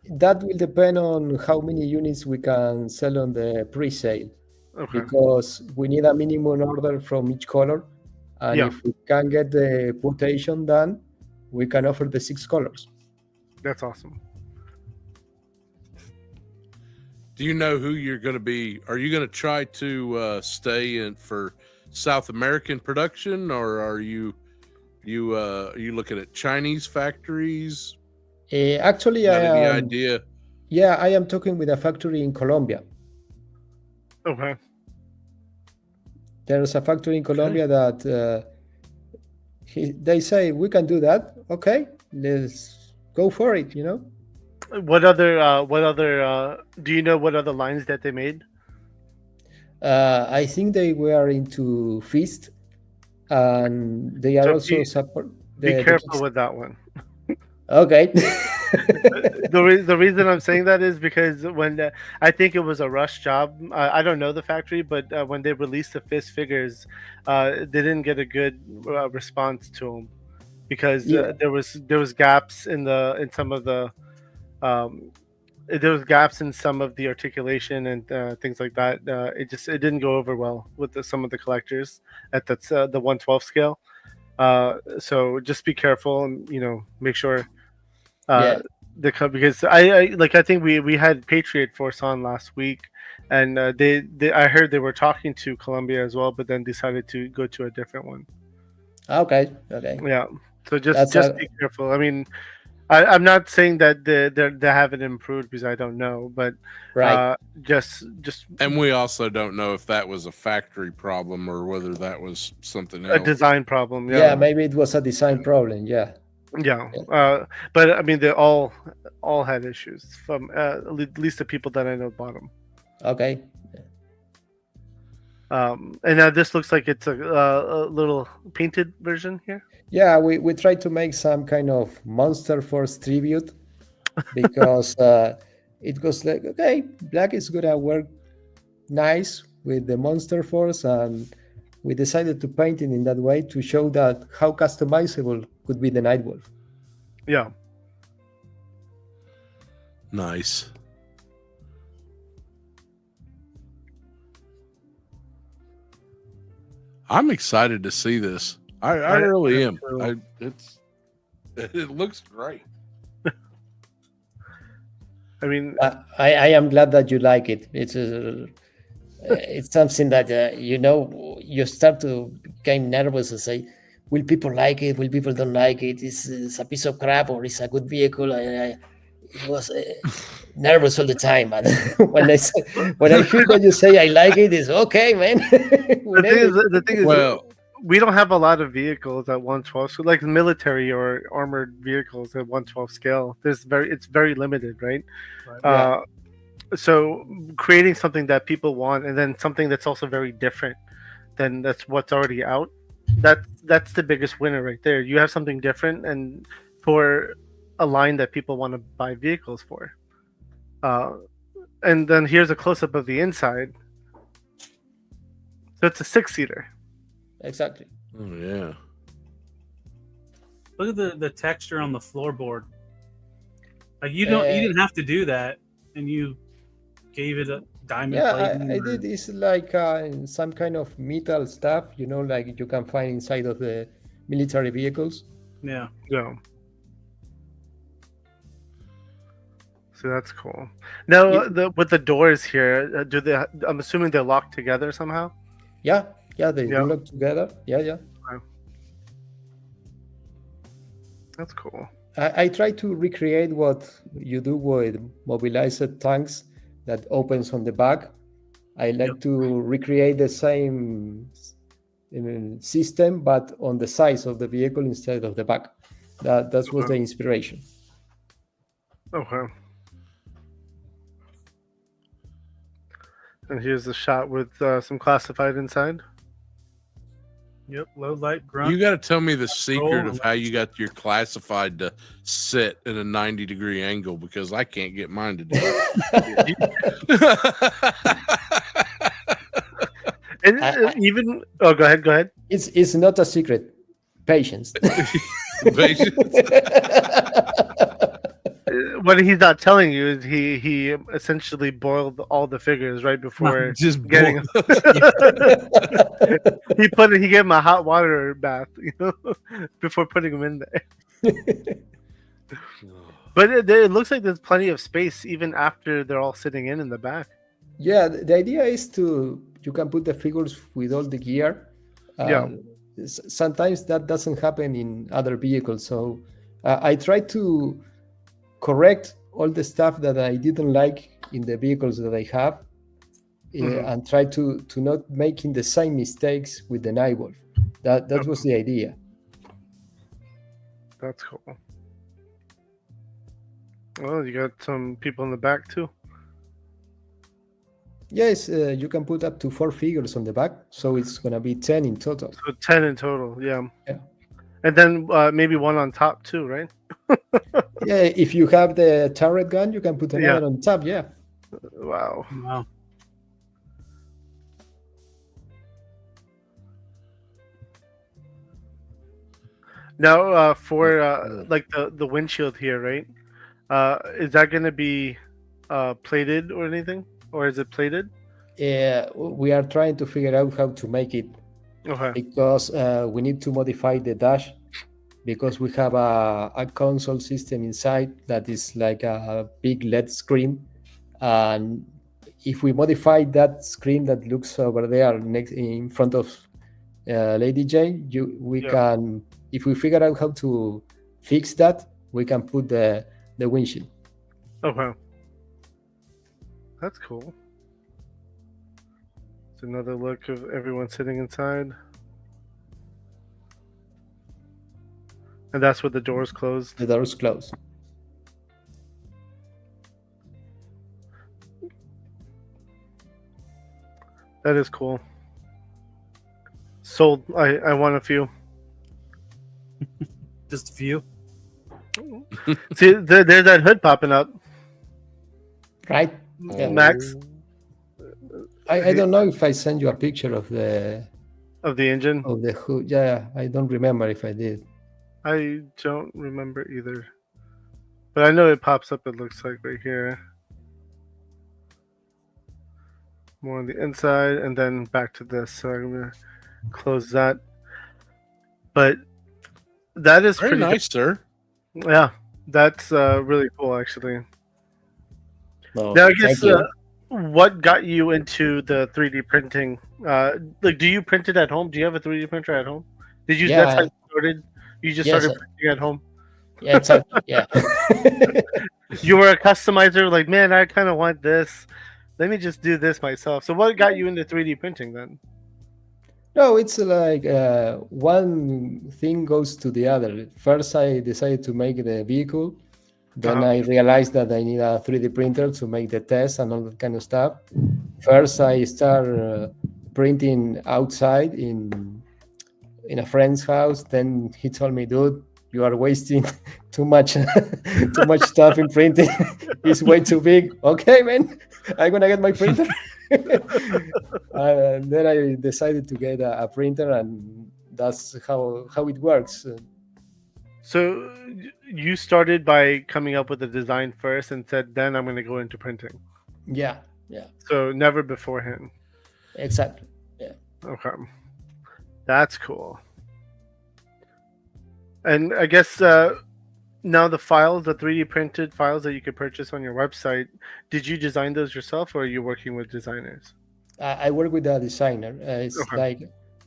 That will depend on how many units we can sell on the pre-sale. Okay. Because we need a minimum order from each color, and Yeah. if we can get the quotation done, we can offer the 6 colors. That's awesome. Do you know who you're going to be? Are you going to try to stay in for South American production, or are you looking at Chinese factories? Actually, Got any idea? Yeah, I am talking with a factory in Colombia. Okay. There's a factory in Colombia that they say we can do that. Okay, let's go for it. What other do you know what other lines that they made? I think they were into Fist, and they are So also be- support. Be careful with that one. Okay. The reason I'm saying that is because when I think it was a rush job. I don't know the factory, but when they released the Fist figures, they didn't get a good response to them because there was gaps in some of the there was gaps in some of the articulation and things like that. It didn't go over well with some of the collectors at the 112 scale. So just be careful and make sure. Because I think we had Patriot Force on last week, and I heard they were talking to Colombia as well, but then decided to go to a different one. Okay. Yeah, so just be careful. I mean, I'm not saying that they haven't improved because I don't know, but right. Just And we also don't know if that was a factory problem or whether that was something a else. design problem. Yeah, maybe it was a design problem. Yeah. But I mean, they all had issues from at least the people that I know bought them. Okay. And now this looks like it's a little painted version here. Yeah, we tried to make some kind of Monster Force tribute because it was like, okay, black is gonna work nice with the Monster Force, and we decided to paint it in that way to show that how customizable could be the Nightwolf. Yeah. Nice. I'm excited to see this. I really am. It looks great. I mean, I am glad that you like it. It's something that you start to become nervous and say, will people like it? Will people don't like it? Is a piece of crap or is a good vehicle? I was nervous all the time, but when I hear that you say I like it, it's okay, man. the thing is, Well, we don't have a lot of vehicles at 112, so like military or armored vehicles at 112 scale. It's very limited, right? So creating something that people want, and then something that's also very different than that's what's already out. That's the biggest winner right there. You have something different, and for a line that people want to buy vehicles for. And then here's a close up of the inside. So it's a 6-seater. Exactly. oh yeah. Look at the texture on the floorboard. Like you didn't have to do that, and you gave it a diamond plating. I did. It's like some kind of metal stuff, like you can find inside of the military vehicles. Yeah. Yeah. So that's cool. Now, Yeah. with the doors here, do they? I'm assuming they're locked together somehow. Yeah, they Yeah, do look together. Yeah. that's cool. I try to recreate what you do with mobilized tanks that opens on the back. I like to recreate the same system, but on the size of the vehicle instead of the back. That was the inspiration. Okay. And here's the shot with some classified inside. Yep, low light grunt. You got to tell me the secret Roll of how you got your classified to sit at a 90-degree angle, because I can't get mine to do it. And even go ahead. It's not a secret. Patience. What he's not telling you is he essentially boiled all the figures right before Just getting. He gave him a hot water bath, before putting them in there. But it looks like there's plenty of space even after they're all sitting in the back. Yeah, the idea is you can put the figures with all the gear. Sometimes that doesn't happen in other vehicles, so I try to correct all the stuff that I didn't like in the vehicles that I have, and try to not making the same mistakes with the Nightwolf. That was the idea. That's cool. Well, you got some people in the back too. Yes, you can put up to 4 figures on the back, so it's gonna be 10 in total. So 10 in total, yeah. Yeah. And then maybe one on top too, right? Yeah, if you have the turret gun, you can put another on top. Yeah. Wow. Now, for like the windshield here, right? Is that going to be plated or anything, or is it plated? Yeah, we are trying to figure out how to make it, because we need to modify the dash, because we have a console system inside that is like a big LED screen, and if we modify that screen that looks over there next in front of Lady J, we can, if we figure out how to fix that, we can put the windshield. Okay, that's cool. It's another look of everyone sitting inside. And that's with the doors closed. The doors closed. That is cool. Sold. I want a few. Just a few. See, there's that hood popping up. Right. Yeah. Max. I don't know if I sent you a picture of the engine, of the hood. Yeah, I don't remember if I did. I don't remember either, but I know it pops up. It looks like right here. More on the inside, and then back to this. So I'm gonna close that. But that is very pretty nice, sir. Yeah, that's really cool, actually. Oh, now, I guess what got you into the 3D printing? Like, do you print it at home? Do you have a 3D printer at home? Did you? That's how you started. You just started printing at home. Yeah, exactly. Yeah. You were a customizer. Like, man, I kind of want this. Let me just do this myself. So, what got you into 3D printing then? No, it's like one thing goes to the other. First, I decided to make the vehicle. Then I realized that I need a 3D printer to make the test and all that kind of stuff. First, I start printing outside in a friend's house. Then he told me, "Dude, you are wasting too much stuff in printing. It's way too big." Okay, man, I'm gonna get my printer. And then I decided to get a printer, and that's how it works. So you started by coming up with a design first and said, then I'm going to go into printing. Yeah. So never beforehand. Exactly. Yeah. Okay. That's cool. And I guess Now the files, the 3D printed files that you could purchase on your website, did you design those yourself, or are you working with designers? I work with a designer. It's Okay. like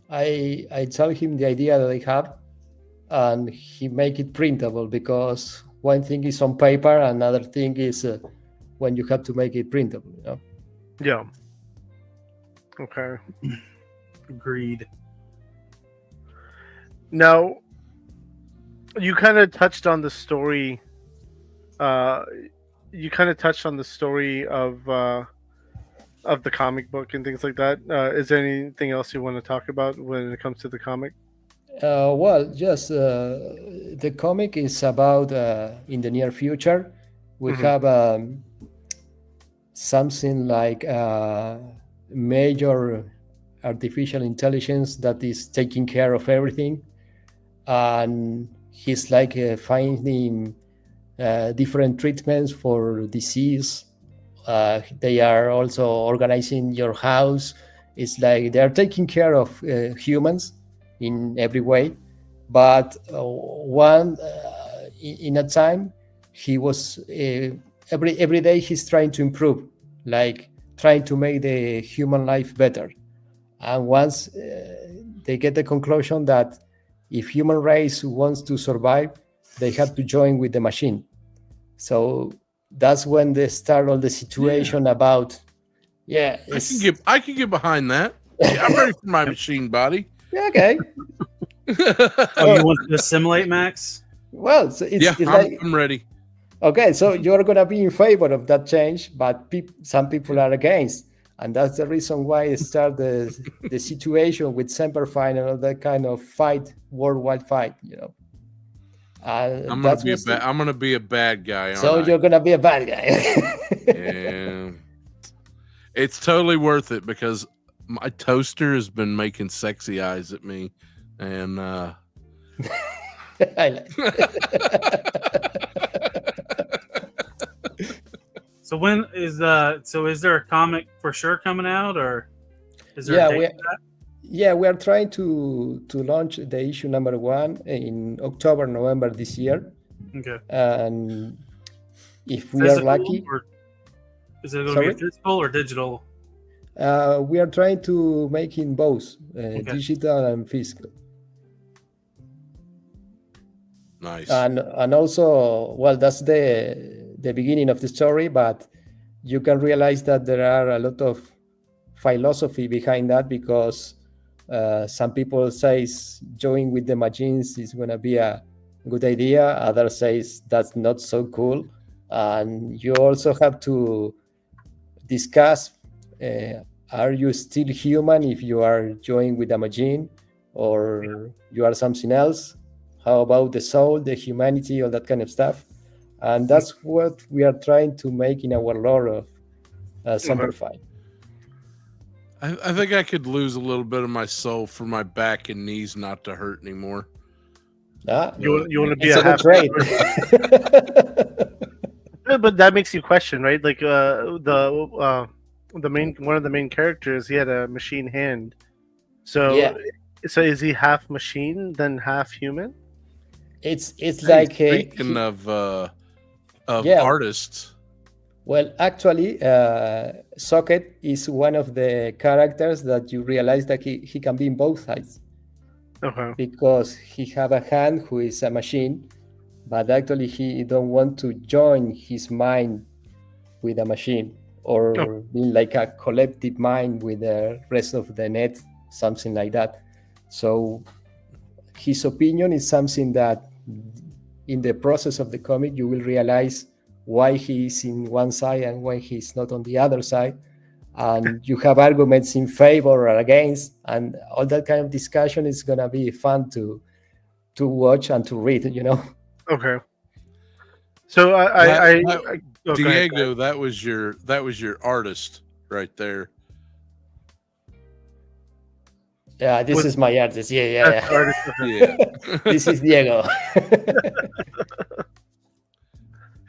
I tell him the idea that I have, and he make it printable, because one thing is on paper, another thing is when you have to make it printable. You know? Yeah. Okay. Agreed. Now, you kind of touched on the story. You kind of touched on the story of the comic book and things like that. Is there anything else you want to talk about when it comes to the comic? Well, just the comic is about in the near future. We Mhm. have something like major artificial intelligence that is taking care of everything, and he's like finding different treatments for disease. They are also organizing your house. It's like they are taking care of humans in every way, but one in a time he was every day he's trying to improve, like trying to make the human life better. And once they get the conclusion that if human race wants to survive, they have to join with the machine. So that's when they start all the situation about I can get behind that. Yeah, I'm ready for my machine body. okay. Oh, you want to assimilate, Max? Well, so it's Yeah, like I'm ready. okay, so you're gonna be in favor of that change, but some people are against, and that's the reason why it started the situation with Semperfine and all that kind of fight, worldwide fight, you know. I'm That's gonna be a bad guy. so Aren't you're gonna be a bad guy. Yeah. It's totally worth it because my toaster has been making sexy eyes at me, and I like So when is is there a comic for sure coming out, or is there Yeah, a date for that? Yeah, we are trying to launch the issue number 1 in October, November this year, Okay. and if we Physical, are lucky, or is it going to Sorry? be physical or digital? we are trying to make in both digital and physical. nice. And also, well, that's the beginning of the story, but you can realize that there are a lot of philosophy behind that, because some people says joining with the machines is going to be a good idea, others says that's not so cool, and you also have to discuss are you still human if you are joined with a machine, or you are something else? How about the soul, the humanity, all that kind of stuff? And that's what we are trying to make in our lore of Semperfine. I think I could lose a little bit of my soul for my back and knees not to hurt anymore. You want to be It's a a good half trade. But that makes you question, right? Like the main one of the main characters, he had a machine hand. So Yeah. so is he half machine then half human? It's Hey, like speaking of Yeah. artists, well, actually, Socket is one of the characters that you realize that he can be in both sides, Okay. because he have a hand who is a machine, but actually he don't want to join his mind with a machine, or Oh. being like a collective mind with the rest of the net, something like that. So his opinion is something that in the process of the comic you will realize why he is in one side and why he's not on the other side, and you have arguments in favor or against, and all that kind of discussion is going to be fun to watch and to read, you know. Okay. So go ahead. Diego, that was your artist right there. Yeah, this is my artist. Yeah. That's artist. Yeah, This is Diego.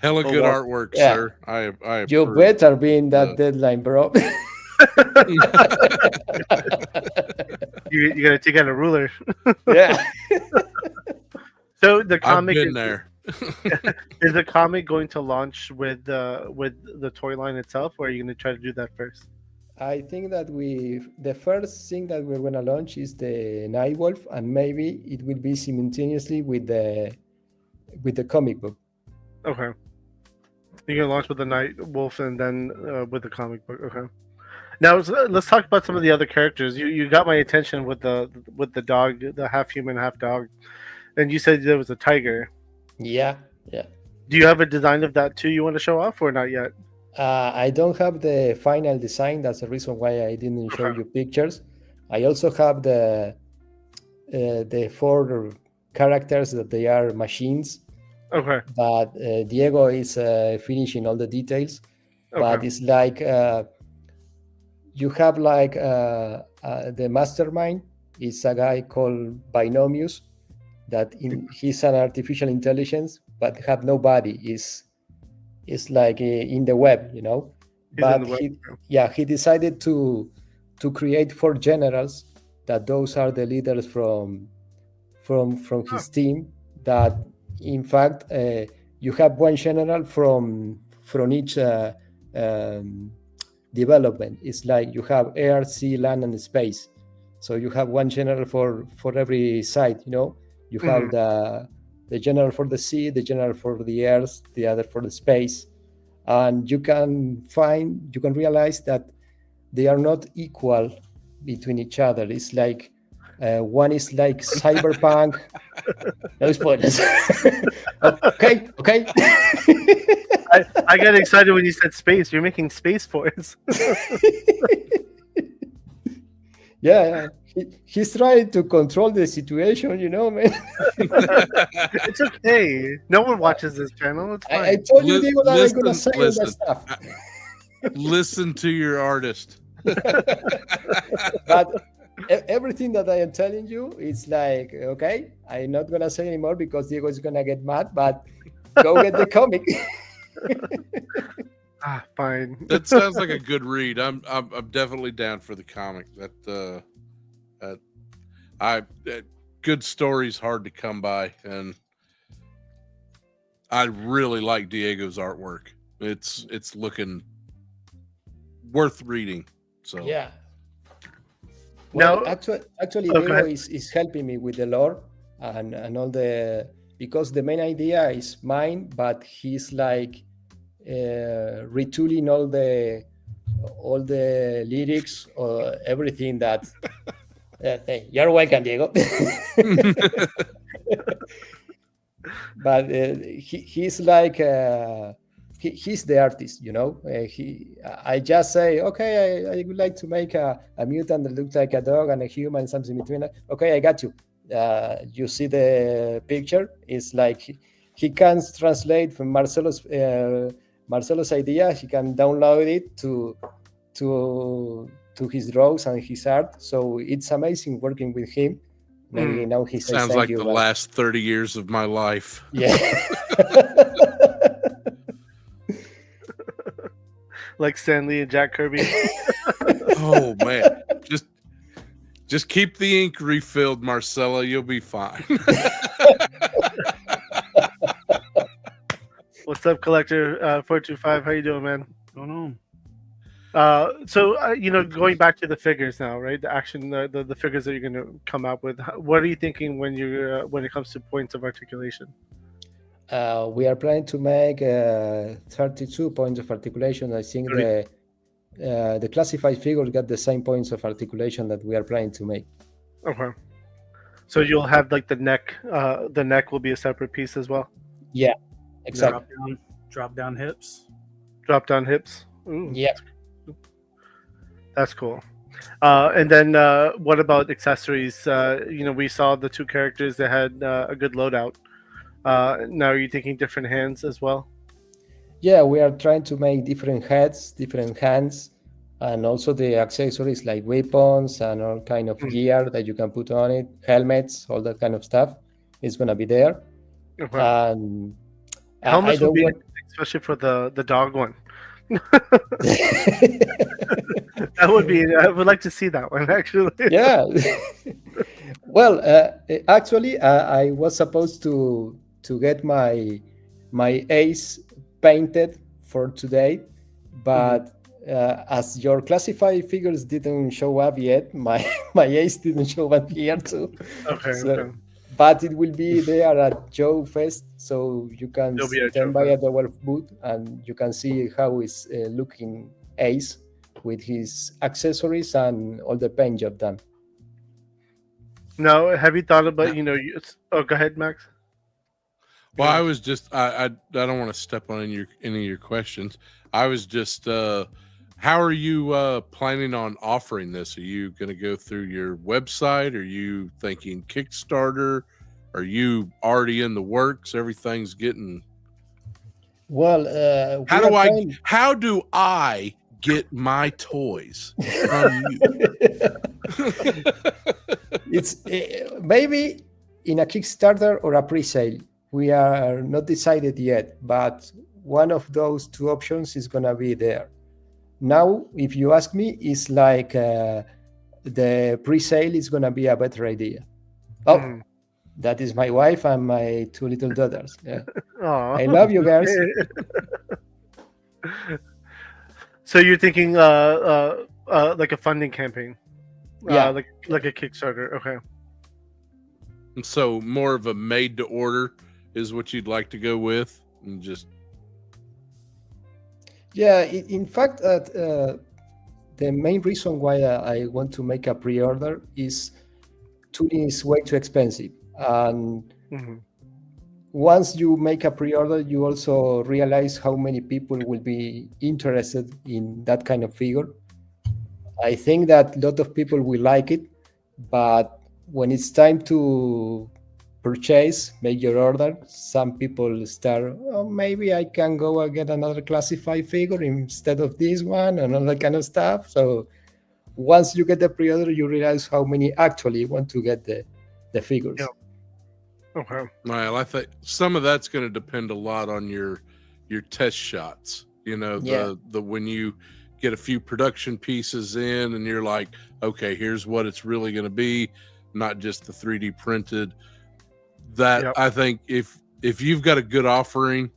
hella good wow. artwork, Yeah. sir. I You approve. better be in that deadline, bro. You gotta take out a ruler. Yeah. So the I've comic been is there. Is the comic going to launch with the toy line itself, or are you going to try to do that first? I think that the first thing that we're gonna launch is the Nightwolf, and maybe it will be simultaneously with the comic book. Okay. You're going to launch with the Night Wolf and then with the comic book. Okay. Now let's talk about some of the other characters. You got my attention with the dog, the half human, half dog, and you said there was a tiger. Yeah. Do you have a design of that too? You want to show off or not yet? I don't have the final design. That's the reason why I didn't show Okay. you pictures. I also have the 4 characters that they are machines, Okay. but Diego is finishing all the details. But Okay. it's like you have like the mastermind is a guy called Binomius that he's an artificial intelligence but have no body. Is like in the web, you know. He's in But the web. he decided to create 4 generals that those are the leaders from his team. That in fact you have one general from each development. It's like you have air, sea, land, and space. So you have one general for every side. You know, you have the general for the sea, the general for the earth, the other for the space, and you can realize that they are not equal between each other. It's like one is like cyberpunk. No spoilers. Okay. I got excited when you said space. You're making space force. Yeah. He's trying to control the situation, you know, man. It's okay. No one watches this channel. It's fine. I told you, Diego, that I'm gonna say all listen. that stuff. Listen to your artist. But everything that I am telling you is like, okay, I'm not gonna say anymore because Diego is gonna get mad. But go get the comic. Fine. That sounds like a good read. I'm definitely down for the comic. Good stories hard to come by, and I really like Diego's artwork. It's looking worth reading. So Yeah. Now- Well, actually, go Diego ahead. is helping me with the lore and all because the main idea is mine, but he's like retooling all the lyrics or everything that. Hey, you're welcome, Diego. But he's like he's the artist, you know. I just say, okay, I would like to make a mutant that looks like a dog and a human, something between. Okay, I got you. You see the picture? It's like he can translate from Marcelo's idea. He can download it to his draws and his art. So it's amazing working with him. Maybe now he says sounds thank like you, the but- last 30 years of my life. Yeah. Like Stanley and Jack Kirby. Oh man, just keep the ink refilled, Marcelo. You'll be fine. What's up, Collector 425? How you doing, man? Going on. So going back to the figures now, right? The action, the figures that you're going to come out with. What are you thinking when it comes to points of articulation? We are planning to make 32 points of articulation. I think the classified figures got the same points of articulation that we are planning to make. Okay. So you'll have like the neck. The neck will be a separate piece as well. Yeah, exactly. Drop down hips. Drop down hips. Ooh, Yeah. that's cool. And then what about accessories? We saw the 2 characters that had a good loadout. Now are you thinking different hands as well? Yeah, we are trying to make different heads, different hands, and also the accessories like weapons and all kind of gear that you can put on it, helmets, all that kind of stuff is gonna be there. Okay. And I Helmets would don't be want. interesting, especially for the dog one. That would be. I would like to see that one actually. Yeah. Well, actually, I was supposed to to get my ace painted for today, but as your classified figures didn't show up yet, my ace didn't show up here too. Okay. So, Okay. but it will be there at Joe Fest, so you can It'll be at stand Joe by Fest. at the Wolf booth and you can see how is looking Ace with his accessories and all the paint job done. Now, have you thought about oh, go ahead, Max. Well, I was just I don't want to step on any of your questions. I was just how are you planning on offering this? Are you going to go through your website? Are you thinking Kickstarter? Are you already in the works? Everything's getting. Well, How do I get my toys from you? It's maybe in a Kickstarter or a pre-sale. We are not decided yet, but one of those two options is gonna be there. Now, if you ask me, it's like the pre-sale is gonna be a better idea. Oh, that is my wife and my two little daughters. Yeah. Aw. I love you guys. So you're thinking like a funding campaign? Yeah. Like a Kickstarter. Okay. And so more of a made to order is what you'd like to go with, and just. Yeah, in fact, the main reason why I want to make a pre-order is tooling is way too expensive. And once you make a pre-order, you also realize how many people will be interested in that kind of figure. I think that a lot of people will like it, but when it's time to purchase, make your order, some people start, oh, maybe I can go and get another classified figure instead of this one and all that kind of stuff. So once you get the pre-order, you realize how many actually want to get the figures. Yeah. Okay. Well, I think some of that's going to depend a lot on your test shots. You know, the when you get a few production pieces in and you're like, okay, here's what it's really going to be, not just the 3D printed. That I think if you've got a good offering,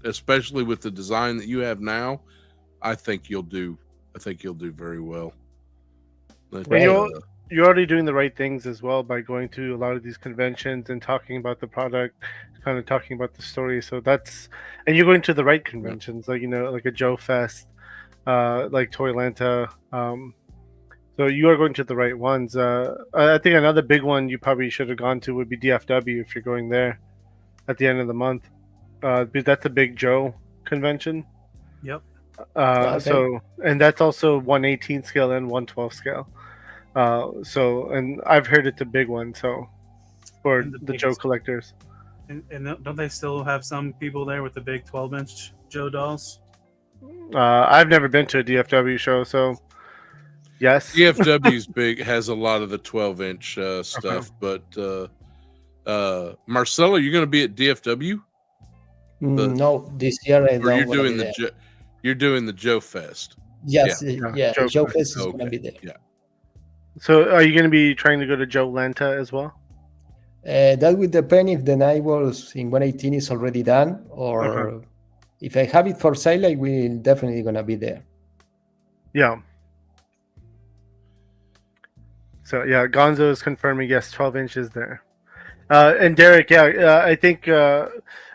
especially with the design that you have now, I think you'll do very well. You're already doing the right things as well by going to a lot of these conventions and talking about the product, kind of talking about the story. So and you're going to the right conventions, like like a Joe Fest, like Toylanta. So you are going to the right ones. I think another big one you probably should have gone to would be DFW if you're going there at the end of the month, because that's a big Joe convention. Yep. Okay. So, and that's also 1/18 scale and 1/12 scale. So, and I've heard it's a big one. So, for the Joe collectors. And don't they still have some people there with the big 12-inch Joe dolls? I've never been to a DFW show, so yes. DFW's big, has a lot of the 12-inch stuff, but Marcelo, you're going to be at DFW? No, this year I don't. You're doing the Joe Fest. Yes, yeah. Joe Fest is going to be there. Yeah. So, are you going to be trying to go to Joe Lanta as well? That will depend if the Nightwolf in 118 is already done, or if I have it for sale, I will definitely going to be there. Yeah. So yeah, Gonzo is confirming yes, 12 inches there. And Derek, I think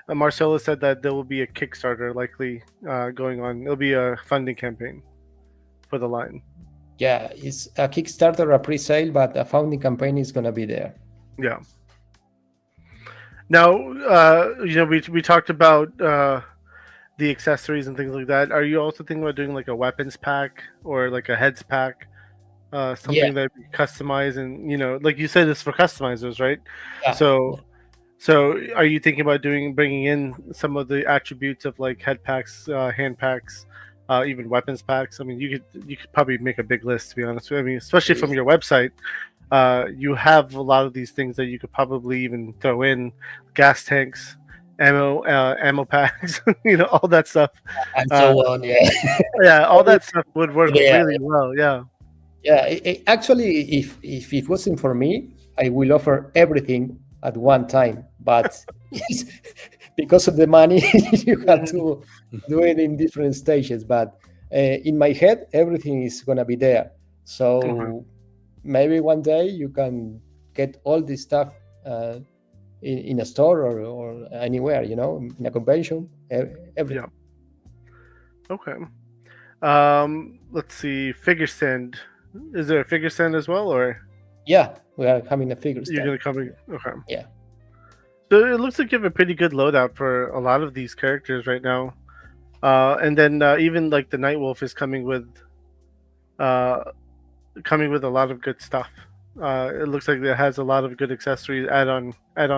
Marcelo said that there will be a Kickstarter likely going on. It'll be a funding campaign for the line. Yeah, it's a Kickstarter, a pre-sale, but a founding campaign is going to be there. Yeah. Now, we talked about the accessories and things like that. Are you also thinking about doing like a weapons pack or like a heads pack? Something that you customize, and like you said, it's for customizers, right? Yeah. So are you thinking about bringing in some of the attributes of like head packs, hand packs, even weapons packs? I mean, you could probably make a big list, to be honest. I mean, especially from your website, you have a lot of these things that you could probably even throw in: gas tanks, ammo packs, all that stuff, and so on. Yeah, all that stuff would work really well. Yeah. Yeah, actually, if it wasn't for me, I will offer everything at one time. But Because of the money, you have to do it in different stages. But in my head, everything is gonna be there. So maybe one day you can get all this stuff in a store or anywhere, in a convention, everything. Yeah. Okay. Let's see. Figure stand. Is there a figure stand as well, or Yeah, we are having a figure you're stand. gonna come? Okay. Yeah. So it looks like you have a pretty good loadout for a lot of these characters right now. And then even like the Nightwolf is coming with a lot of good stuff. It looks like it has a lot of good accessories, add-on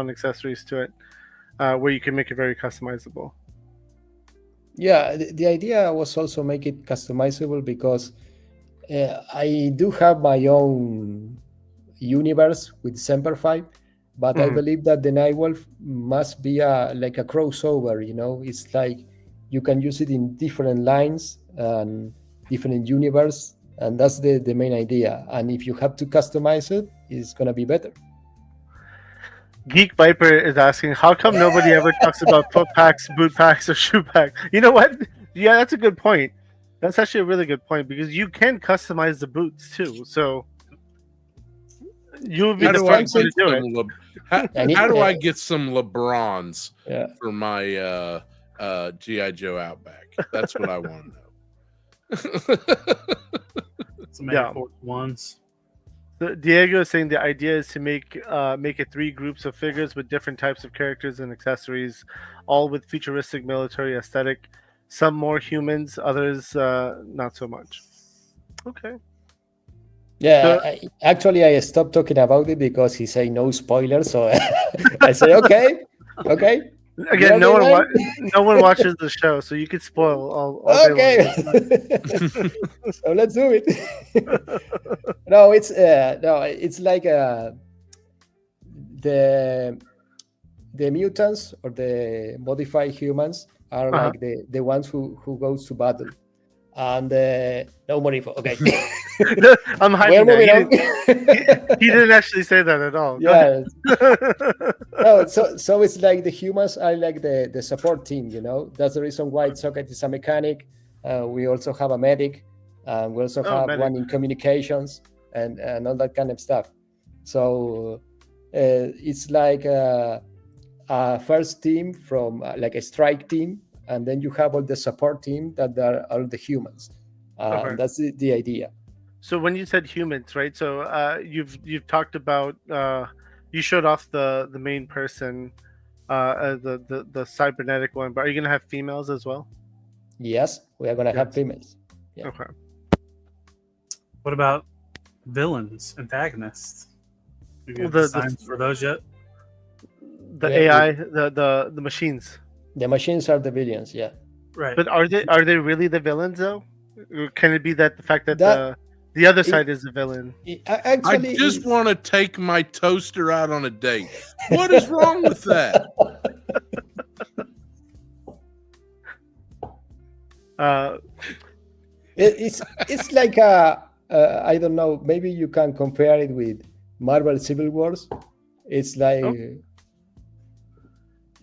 accessories to it, where you can make it very customizable. Yeah, the idea was also make it customizable because I do have my own universe with Semper5, but I believe that the Nightwolf must be like a crossover. It's like you can use it in different lines and different universe, and that's the main idea. And if you have to customize it, it's gonna be better. Geek Viper is asking, how come nobody ever talks about foot packs, boot packs, or shoe packs? You know what? Yeah, that's a good point. That's actually a really good point because you can customize the boots too. So you'll be How the do I first one to get do it. some how do I get some LeBrons for my GI Joe Outback? That's what I want to know. Some Yeah. Air Force Ones. So Diego is saying the idea is to make it 3 groups of figures with different types of characters and accessories, all with futuristic military aesthetic. Some more humans, others not so much. Okay. Yeah, actually, I stopped talking about it because he said no spoilers. So I say, okay. Again, no one watches the show, so you could spoil all day long. Okay. So let's do it. No, it's like the mutants or the modified humans are like the ones who goes to battle. And no more info. Okay. I'm hiding that. He didn't actually say that at all. Yeah. No, so it's like the humans are like the support team, That's the reason why Socket is a mechanic. We also have a medic. We also have one in communications and all that kind of stuff. So it's like a first team from like a strike team, and then you have all the support team that are all the humans. That's the idea. So when you said humans, right? So you've talked about you showed off the main person, the cybernetic one, but are you gonna have females as well? Yes, we are gonna have females. Yeah. Okay. What about villains, antagonists? You Well, got designs for those yet? The AI, the machines. The machines are the villains, yeah. Right. But are they really the villains though? Or can it be that the fact that the other side is the villain? Actually, I just want to take my toaster out on a date. What is wrong with that? It's like I don't know. Maybe you can compare it with Marvel Civil Wars. It's like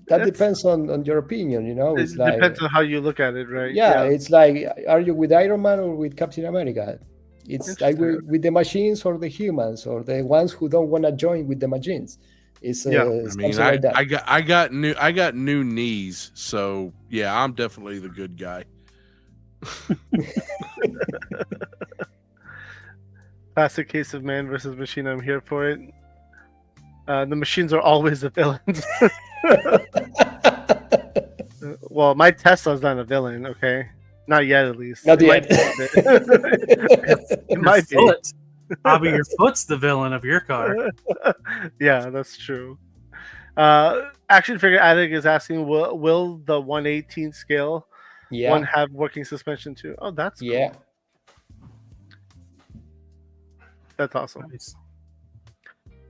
that depends on your opinion. It's It like depends on how you look at it, right? yeah, it's like, are you with Iron Man or with Captain America? It's like with the machines or the humans or the ones who don't want to join with the machines. It's I mean, something like that. I got new knees, so yeah, I'm definitely the good guy. Classic case of man versus machine. I'm here for it. The machines are always the villains. Well, my Tesla's not a villain, okay? Not yet, at least. Not yet. It might be. Bobby, your foot's the villain of your car. Yeah, that's true. Action Figure Addict is asking, will the 1/18 scale one have working suspension too? Oh, that's cool. Yeah. That's awesome. Nice.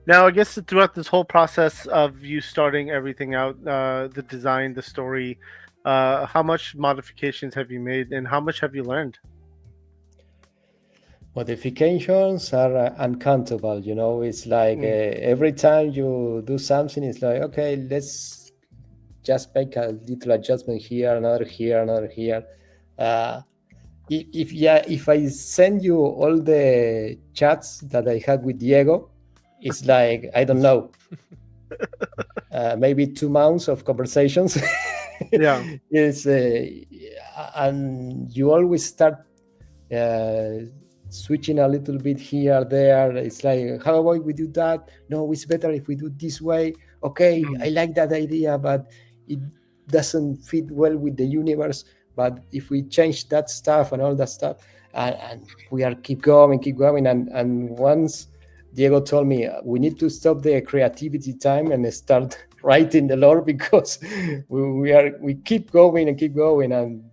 Now, I guess throughout this whole process of you starting everything out, the design, the story, how much modifications have you made and how much have you learned? Modifications are uncountable. It's like every time you do something, it's like, okay, let's just make a little adjustment here, another here, another here. If I send you all the chats that I had with Diego, it's like, I don't know, maybe 2 months of conversations. Yeah. And you always start switching a little bit here, there. It's like, how about we do that? No, it's better if we do this way. Okay, I like that idea, but it doesn't fit well with the universe. But if we change that stuff and all that stuff, and we are keep going, and once Diego told me we need to stop the creativity time and start writing the lore, because we keep going, and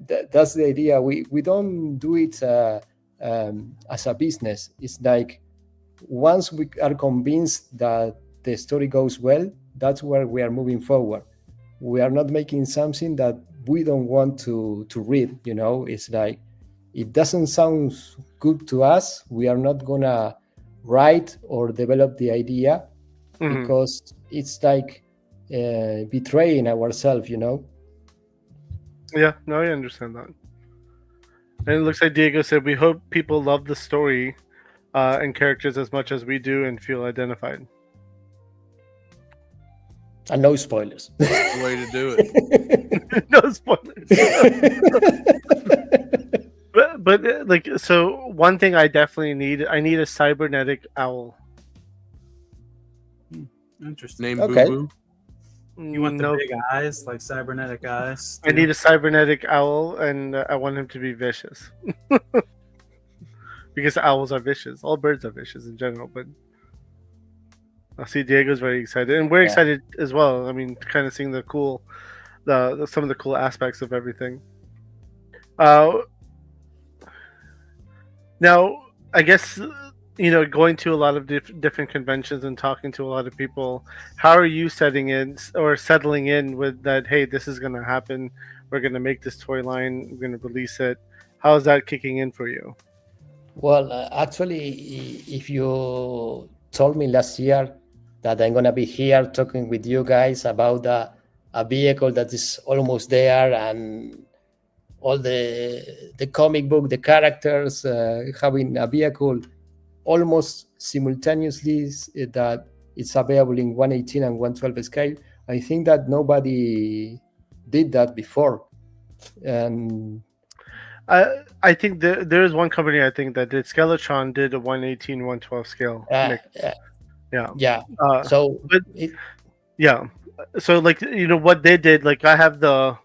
that's the idea. We don't do it as a business. It's like, once we are convinced that the story goes well, that's where we are moving forward. We are not making something that we don't want to read. It's like, it doesn't sound good to us, we are not gonna write or develop the idea, because it's like betraying ourselves. Yeah, no, I understand that. And it looks like Diego said, we hope people love the story and characters as much as we do and feel identified. And no spoilers. That's the way to do it. No spoilers. but like, so one thing I definitely need a cybernetic owl. Interesting. Name Okay. Boo Boo. You want the No, big eyes, like cybernetic eyes? I need a cybernetic owl, and I want him to be vicious. Because owls are vicious. All birds are vicious in general, but I see Diego's very excited, and we're excited as well. I mean, kind of seeing some of the cool aspects of everything. Now, I guess, going to a lot of different conventions and talking to a lot of people, how are you settling in with that? Hey, this is going to happen. We're going to make this toy line. We're going to release it. How is that kicking in for you? Well, actually, if you told me last year that I'm gonna be here talking with you guys about a vehicle that is almost there, and all the comic book, the characters, having a vehicle almost simultaneously that it's available in 118 and 112 scale, I think that nobody did that before. And I think there is one company I think that did. Skeletron did a 118, 112 scale. yeah. So like, what they did, like, I have the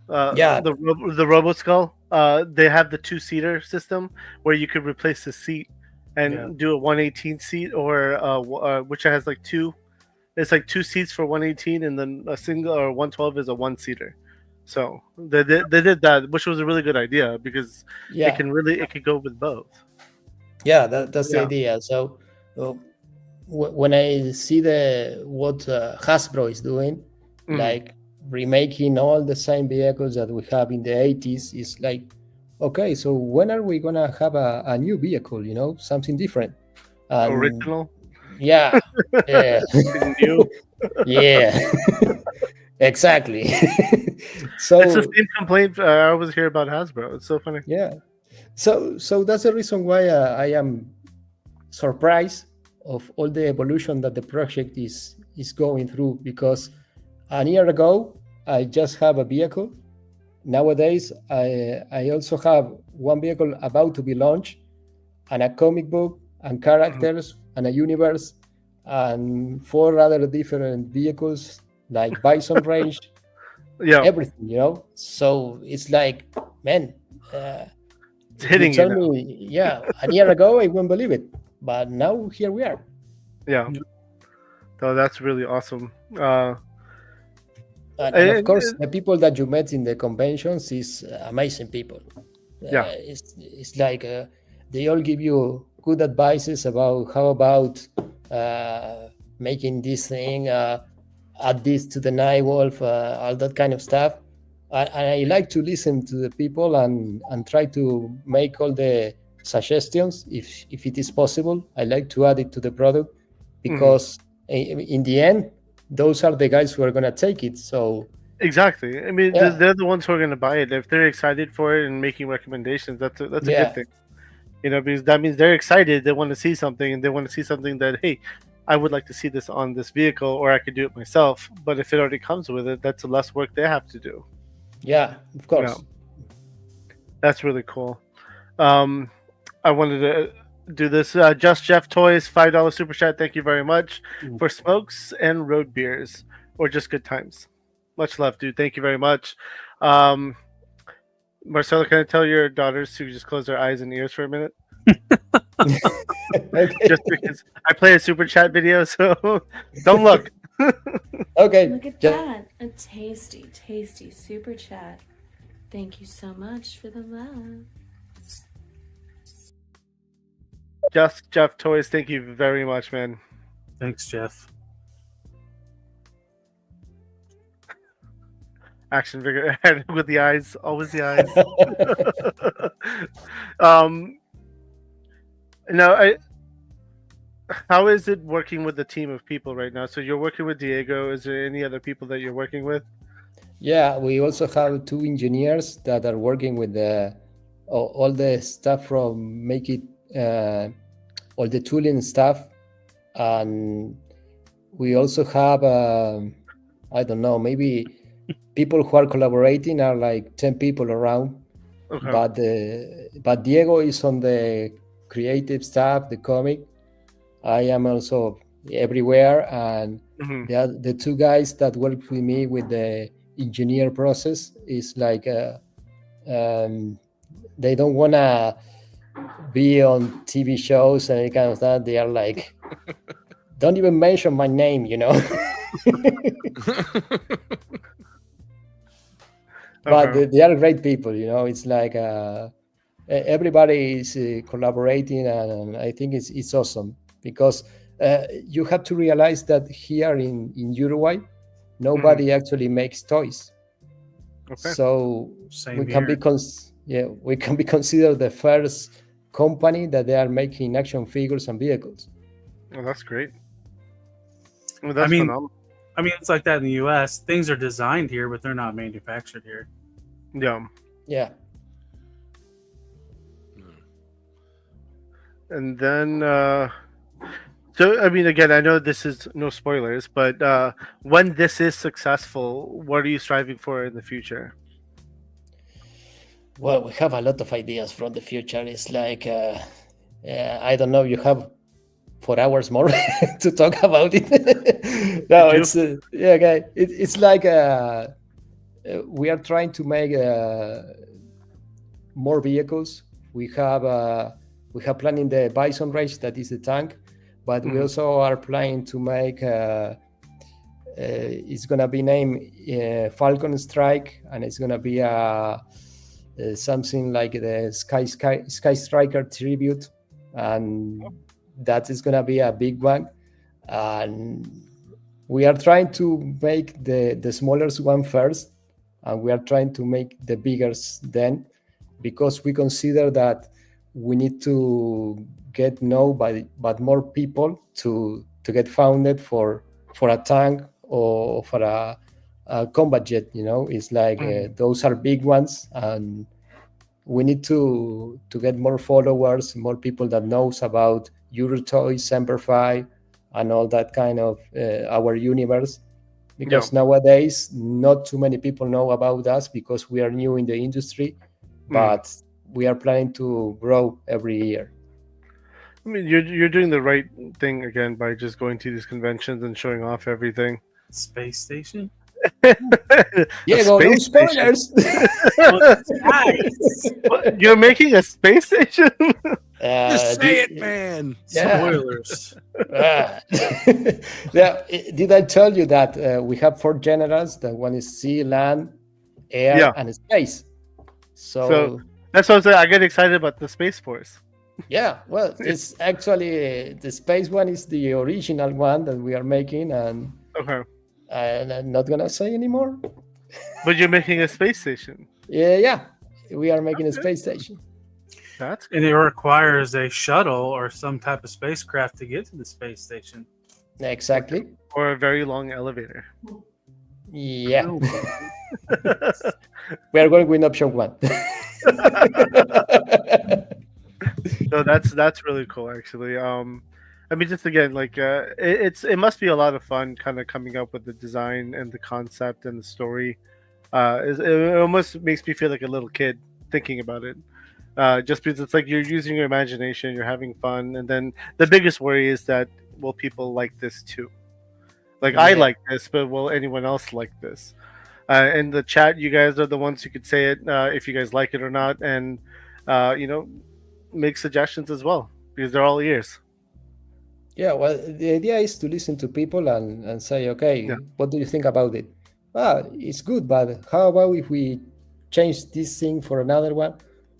Robo Skull. They have the 2-seater system where you could replace the seat and do a 118 seat, or which has like two. It's like 2 seats for 118, and then a single, or 112 is a 1-seater. So they did that, which was a really good idea, because it could go with both. Yeah, that's the idea. So when I see what Hasbro is doing, like remaking all the same vehicles that we have in the 80s, is like, okay, so when are we gonna have a new vehicle? Something different, Original. Yeah. New. Yeah. Exactly. So it's the same complaint I always hear about Hasbro. It's so funny. Yeah. So that's the reason why I am surprised of all the evolution that the project is going through, because a year ago I just have a vehicle. Nowadays I also have one vehicle about to be launched, and a comic book, and characters, and a universe, and 4 other different vehicles like Bison Rage, everything, So it's like, man, it's hitting you. Tell me, a year ago I wouldn't believe it, but now here we are. Yeah. So that's really awesome. And of course, the people that you met in the conventions is amazing people. It's like they all give you good advices about how about making this thing, add this to the Nightwolf, all that kind of stuff. I like to listen to the people and try to make all the suggestions if it is possible. I like to add it to the product, because in the end, those are the guys who are gonna take it. So Exactly. I mean, Yeah. they're the ones who are going to buy it. If they're excited for it and making recommendations, that's a yeah, good thing. Because that means they're excited. They want to see something, and they want to see something that, hey, I would like to see this on this vehicle, or I could do it myself. But if it already comes with it, that's less work they have to do. yeah, of course. That's really cool. I wanted to do this. Just Jeff Toys, $5 super chat. Thank you very much for smokes and road beers, or just good times. Much love, dude. Thank you very much. Marcelo, can I tell your daughters to just close their eyes and ears for a minute? Okay. Just because I play a super chat video, so don't look. Okay. Look at ju- that. A tasty, tasty super chat. Thank you so much for the love. Just Jeff Toys, thank you very much, man. Thanks, Jeff. Action figure with the eyes, always the eyes. Now, how is it working with the team of people right now? So you're working with Diego. Is there any other people that you're working with? Yeah, we also have 2 engineers that are working with all the stuff from make it all the tooling stuff, and we also have I don't know, maybe people who are collaborating are like 10 people around. Okay. But Diego is on the creative stuff, the comic. I am also everywhere, and Mhm. the 2 guys that work with me with the engineer process is like they don't want to be on TV shows and any kind of that. They are like, don't even mention my name, But Okay. they are great people, It's like everybody is collaborating, and I think it's awesome because you have to realize that here in Uruguay, nobody actually makes toys. Okay. So Same we can here. we can be considered the first company that they are making action figures and vehicles. Well, that's great. Well, that's I mean, phenomenal. it's like that in the U.S. Things are designed here, but they're not manufactured here. Yeah. Yeah. And then, so I mean, again, I know this is no spoilers, but when this is successful, what are you striving for in the future? Well, we have a lot of ideas from the future. It's like I don't know. You have 4 hours more to talk about it. No, it's yeah, okay. It's like we are trying to make more vehicles. We have planning the Bison Rage, that is the tank, but we also are planning to make. It's gonna be named Falcon Strike, and it's gonna be something like the Sky Striker tribute, and that is gonna be a big one. And we are trying to make the smallest one first, and we are trying to make the biggest then, because we consider that we need to get known by more people to get founded for a tank or for a combat jet. It's like those are big ones, and we need to get more followers, more people that knows about UruToys, Semperfi, and all that kind of our universe. Because nowadays, not too many people know about us because we are new in the industry, but we are planning to grow every year. I mean, you're doing the right thing again by just going to these conventions and showing off everything. Space station? Yeah, no spoilers. You're making a space station? Just say it, man. Spoilers. Yeah, did I tell you that we have 4 generals? That one is sea, land, air, and space. So that's what I'm saying. I get excited about the Space Force. Yeah, well, it's actually the space one is the original one that we are making, and I'm not gonna say anymore. But you're making a space station. Yeah, we are making a space station. That's and it requires a shuttle or some type of spacecraft to get to the space station. Exactly. or a very long elevator. Yeah. We are going with option 1. No, that's really cool, actually. I mean, just again, like it must be a lot of fun, kind of coming up with the design and the concept and the story. It almost makes me feel like a little kid thinking about it. Just because it's like you're using your imagination, you're having fun, and then the biggest worry is that will people like this too? Like I Yeah. like this, but will anyone else like this? In the chat, you guys are the ones who could say it if you guys like it or not, and you know, make suggestions as well because they're all ears. Yeah, well, the idea is to listen to people and say, okay, Yeah. what do you think about it? Ah, it's good, but how about if we change this thing for another one?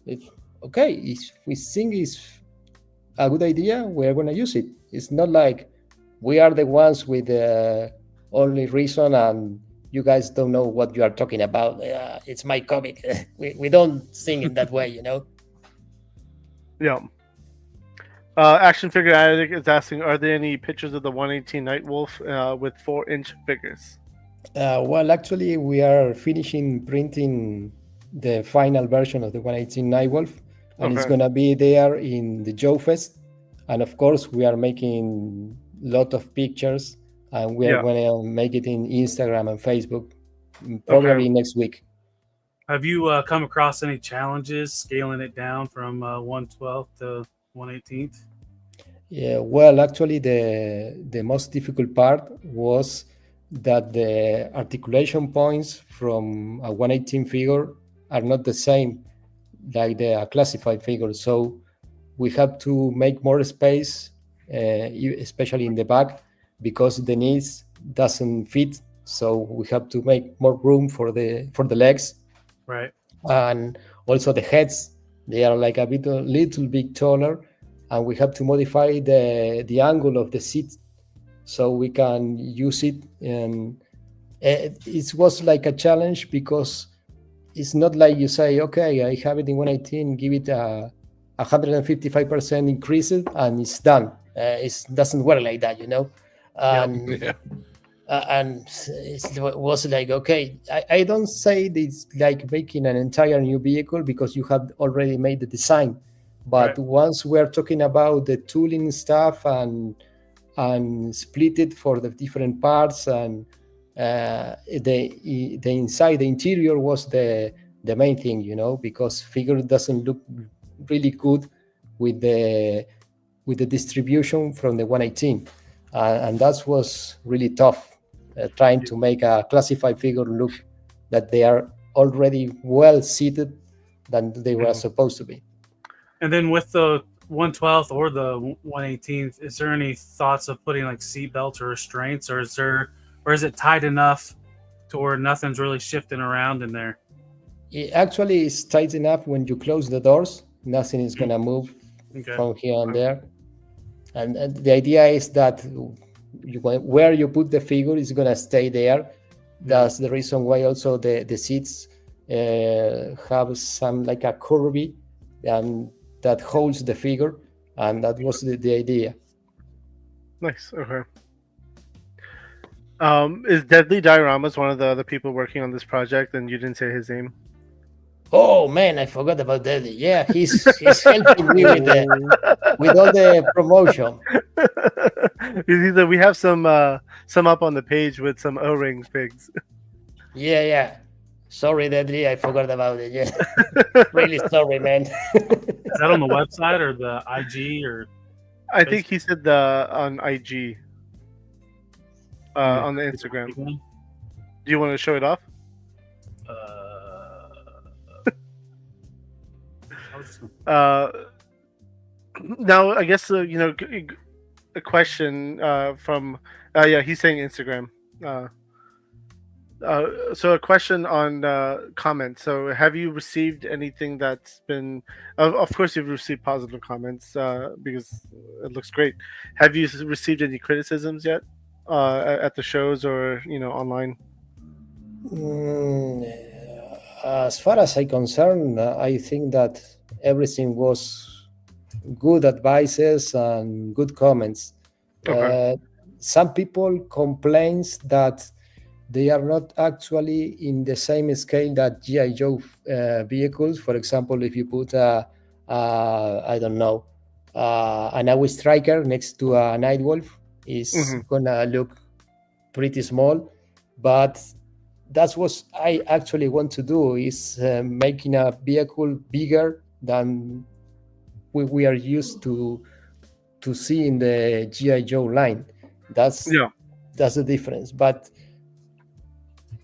If okay, if we think it's a good idea, we're going to use it. It's not like we are the ones with the only reason and you guys don't know what you are talking about. It's my comic. We don't think in that way, you know? Yeah. Action Figure Addict is asking, are there any pictures of the 118 Nightwolf with 4-inch figures? Well, actually, we are finishing printing the final version of the 118 Nightwolf, and it's Okay. going to be there in the Joe Fest. And of course, we are making a lot of pictures, and we are Yeah. going to make it in Instagram and Facebook probably next week. Have you come across any challenges scaling it down from 1/12 to 1/18? Yeah, well, actually, the most difficult part was that the articulation points from a 118 figure are not the same like the classified figure. So we have to make more space, especially in the back, because the knees doesn't fit. So we have to make more room for the legs, Right. and also the heads. They are like a little bit taller, and we have to modify the angle of the seat so we can use it. And it was like a challenge because it's not like you say, okay, I have it in 118, give it a 155% increase it, and it's done. It doesn't work like that, you know. And Yeah. and it was like, okay, I don't say it's like making an entire new vehicle because you have already made the design, but Right. once we're talking about the tooling stuff and split it for the different parts, and the inside, the interior was the main thing, you know, because figure doesn't look really good with the distribution from the 118, and that was really tough, trying to make a classified figure look that they are already well seated than they were supposed to be. And then with the 1/12 or the 1/18, is there any thoughts of putting like seat belts or restraints, or is it tight enough to where nothing's really shifting around in there? It actually is tight enough. When you close the doors, nothing is gonna move from here and there. And the idea is that where you put the figure is gonna stay there. That's the reason why also the seats have some like a curvy and that holds the figure, and that was the idea. Nice. Okay. Is Deadly Dioramas one of the other people working on this project, and you didn't say his name? Oh man, I forgot about that. Yeah, he's helping me with all the promotion. We have some up on the page with some O-ring figs. Yeah. Sorry, Deadly, I forgot about it. Yeah, really sorry, man. Is that on the website or the IG or? I think he said on IG, on the Instagram. Do you want to show it off? Now, I guess a question from he's saying Instagram. So a question on comments. So have you received anything that's been? Of course, you've received positive comments because it looks great. Have you received any criticisms yet at the shows or online? As far as I'm concerned, I think that everything was good advices and good comments. Okay. some people complains that they are not actually in the same scale that GI Joe vehicles. For example, if you put I don't know, an Awi Striker next to a Nightwolf, is gonna look pretty small. But that's what I actually want to do, is making a vehicle bigger than we are used to see in the GI Joe line. That's the difference. But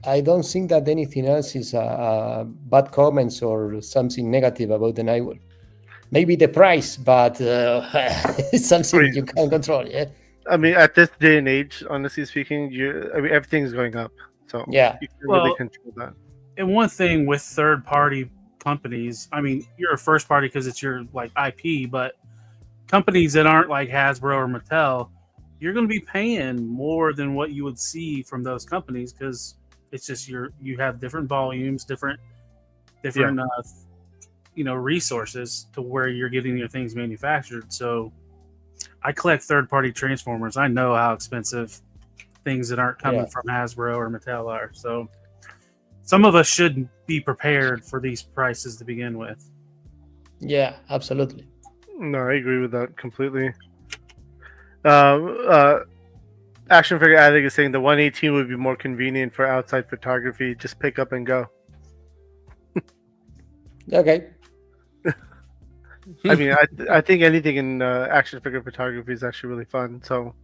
I don't think that anything else is bad comments or something negative about the Nightwolf. Maybe the price, but it's something you can't control. Yeah. I mean, at this day and age, honestly speaking, everything's going up. So yeah, you can really control that. And one thing with third-party companies, I mean, you're a first party because it's your like IP, but companies that aren't like Hasbro or Mattel, you're going to be paying more than what you would see from those companies, because it's just you have different volumes, different resources to where you're getting your things manufactured. So I collect third-party Transformers. I know how expensive things that aren't coming from Hasbro or Mattel are. So some of us should be prepared for these prices to begin with. Yeah, absolutely. No, I agree with that completely. Action Figure Addict is saying the 118 would be more convenient for outside photography. Just pick up and go. Okay. I mean, I think anything in action figure photography is actually really fun. So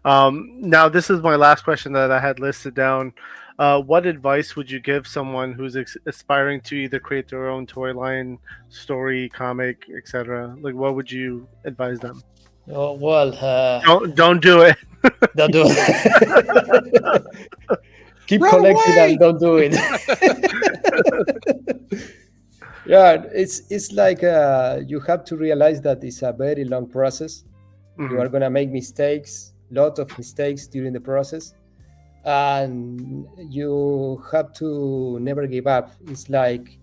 now this is my last question that I had listed down. What advice would you give someone who's aspiring to either create their own toy line, story, comic, etc.? Like, what would you advise them? Oh, well, don't do it. Don't do it. Keep collecting and don't do it. Yeah, it's like you have to realize that it's a very long process. You are gonna make mistakes, lot of mistakes during the process, and you have to never give up. It's like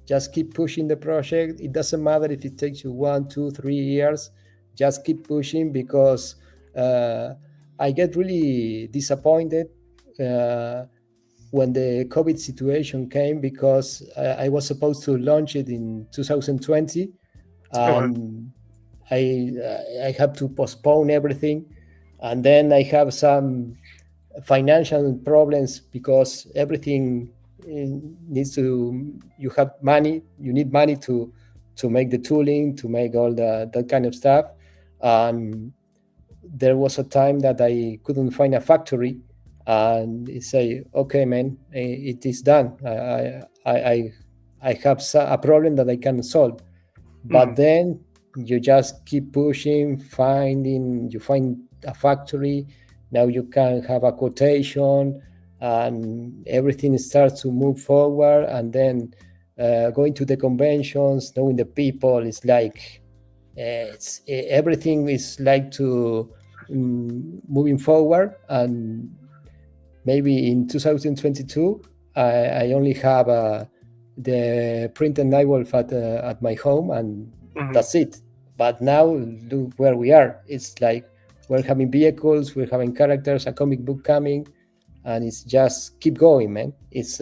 just keep pushing the project. It doesn't matter if it takes you 1, 2, 3 years. Just keep pushing, because I get really disappointed when the COVID situation came, because I was supposed to launch it in 2020, and I have to postpone everything, and then I have some financial problems because everything needs to. You have money. You need money to make the tooling, to make all that kind of stuff. There was a time that I couldn't find a factory, and say, okay, man, it is done. I have a problem that I can solve. But then you just keep pushing, you find a factory. Now you can have a quotation, and everything starts to move forward. And then going to the conventions, knowing the people, is like everything is like to moving forward. And maybe in 2022, I only have the printed Nightwolf at my home, and that's it. But now look where we are. It's like we're having vehicles, we're having characters, a comic book coming, and it's just keep going, man. It's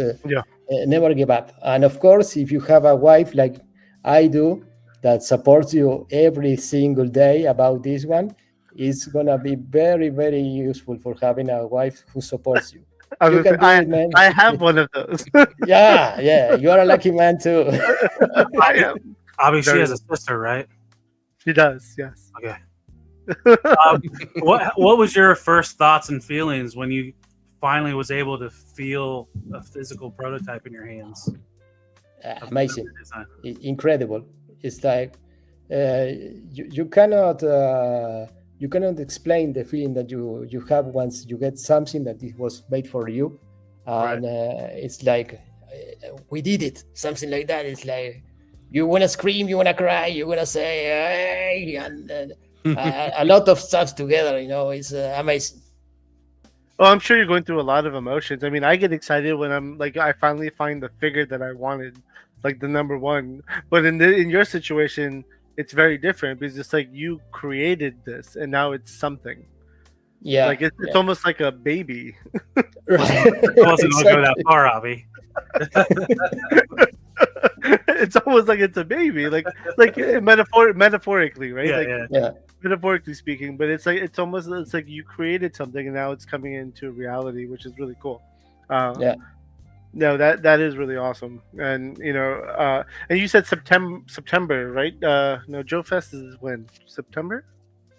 never give up. And of course, if you have a wife like I do, that supports you every single day about this one, it's gonna be very, very useful for having a wife who supports you. You can do it, man. I have one of those. Yeah, you are a lucky man too. I am. Obviously, she has a sister, right? She does, yes. Okay. What was your first thoughts and feelings when you finally was able to feel a physical prototype in your hands? Amazing, incredible. It's like you cannot explain the feeling that you have once you get something that it was made for you, and it's like we did it, something like that. It's like you want to scream, you want to cry, you want to say hey, and a lot of stuff together. It's amazing. Well, I'm sure you're going through a lot of emotions. I mean, I get excited when I'm like, I finally find the figure that I wanted, like the number one. But in your situation, it's very different, because it's like you created this and now it's something. Yeah, Like it's yeah. almost like a baby. Right. I wasn't gonna go that Exactly. far, Abby. It's almost like it's a baby, like metaphorically, right? Yeah, Like yeah. Yeah, metaphorically speaking. But it's like you created something and now it's coming into reality, which is really cool. yeah. No, that is really awesome. And and you said September, right? No, Joe Fest is when? September?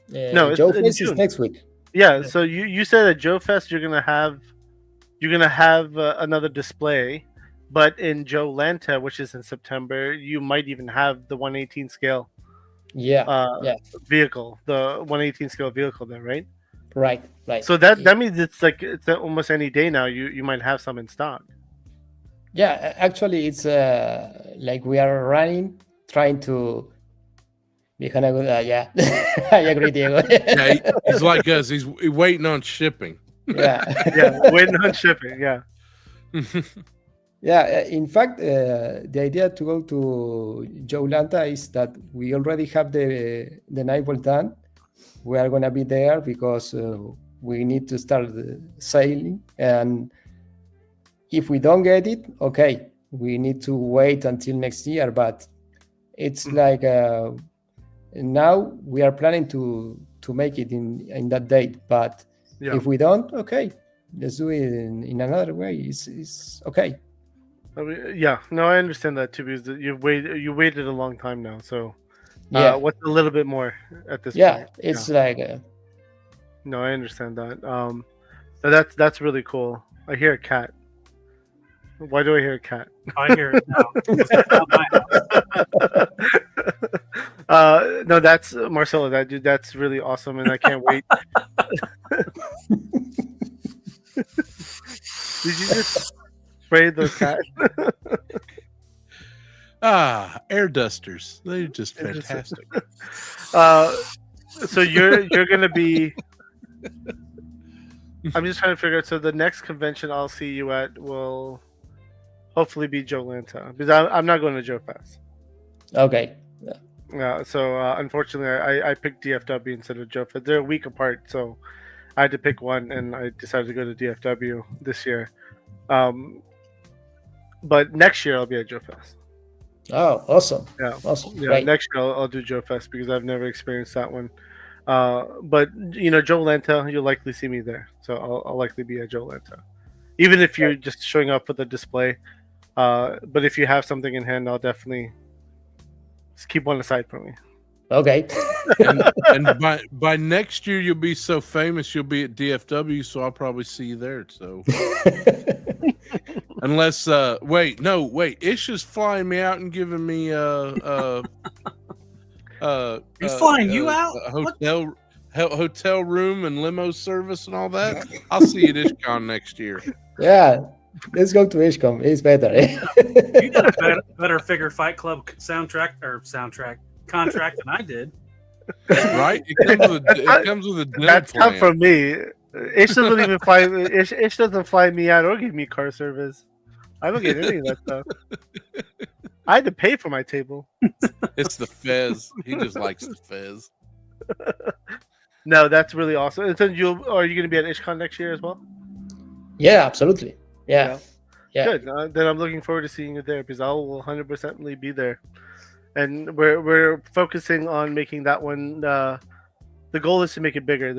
No, it's Joe in Fest is June. next week. Yeah. So you said at Joe Fest you're gonna have another display, but in Joe Lanta, which is in September, you might even have the 118 scale Yeah, uh yeah. vehicle, the 118 scale vehicle there, right? Right, right. So that means it's like it's almost any day now. You might have some in stock. Yeah, actually, it's like we are running, trying to. Yeah, I agree, Diego. Yeah, he's like us. He's waiting on shipping. Yeah, Yeah, waiting on shipping. Yeah. yeah. In fact, the idea to go to Jolanta is that we already have the Nightwolf done. We are gonna be there because we need to start sailing, and if we don't get it, okay, we need to wait until next year. But it's like now we are planning to make it in that date. But Yeah. if we don't, okay, let's do it in another way. It's okay. I mean, yeah. No, I understand that too because you waited a long time now. So Yeah, what's a little bit more at this yeah. point? It's like No, I understand that. But that's really cool. I hear a cat. Why do I hear a cat? I hear it now. It's not my house. No, that's Marcelo. That dude, that's really awesome, and I can't wait. Did you just spray the cat? Air dusters. They're just Air dusters. fantastic. So you're gonna be. I'm just trying to figure out. So the next convention I'll see you at will hopefully be Joe Lanta because I'm not going to Joe Fest. okay. Yeah. So unfortunately, I picked DFW instead of Joe Fest. They're a week apart, so I had to pick one, and I decided to go to DFW this year. But next year I'll be at Joe Fest. Oh, awesome. Yeah. Awesome. Yeah, Right. next year I'll do Joe Fest because I've never experienced that one. But Joe Lanta, you'll likely see me there, so I'll likely be at Joe Lanta, even if you're just showing up for the display. But if you have something in hand, I'll definitely just keep one aside for me. Okay. and by next year you'll be so famous you'll be at DFW, so I'll probably see you there. So unless wait, Ish is flying me out and giving me He's flying you out? a hotel room and limo service and all that. I'll see you at IshCon next year. Yeah. Let's go to HCOM. It's better. You got a better Figure Fight Club soundtrack contract than I did. Right? It comes with a dinner That's plan. not from me. Ish doesn't even fly. Ish doesn't fly me out or give me car service. I don't get any of that stuff. I had to pay for my table. It's the Fez. He just likes the Fez. No, that's really awesome. And so are you going to be at IshCon next year as well? Yeah, absolutely. Yeah. Yeah. Good. Then I'm looking forward to seeing you there because I will 100% be there. And we're focusing on making that one. The goal is to make it bigger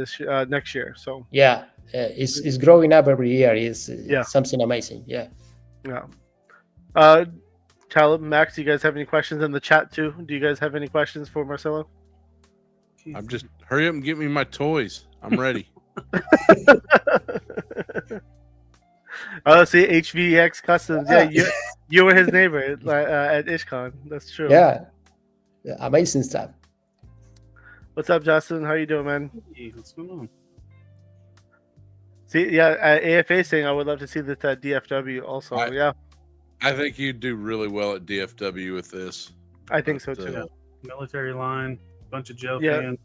next year. So Yeah. It's growing up every year. It's Yeah. something amazing. Yeah. yeah. Talib, Max, do you guys have any questions in the chat too? Do you guys have any questions for Marcelo? I'm just hurry up and get me my toys. I'm ready. Oh, see, HVX Customs. Yeah, you were his neighbor at IshCon. That's true. Yeah. Amazing stuff. What's up, Justin? How you doing, man? Hey, what's going on? See, yeah, AFA saying I would love to see this at DFW also. Yeah, I think you'd do really well at DFW with this. I think so too. Yeah. Military line, bunch of Joe Yeah. fans.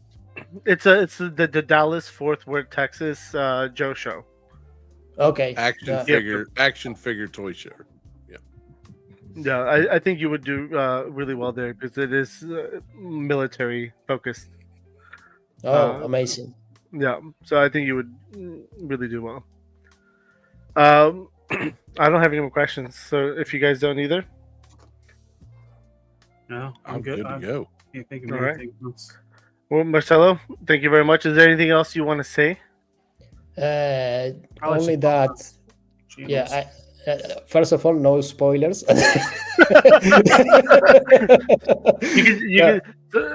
It's the Dallas Fort Worth, Texas Joe show. Okay. Action figure toy show. Yeah, I think you would do really well there because it is military focused. Oh, amazing. Yeah, so I think you would really do well. I don't have any more questions, so if you guys don't either, No, I'm I'm good. good to I go. can't think of All right. anything else. well, Marcelo, thank you very much. Is there anything else you want to say? I'll let Only you follow that. up channels. Yeah. First of all, no spoilers. You can,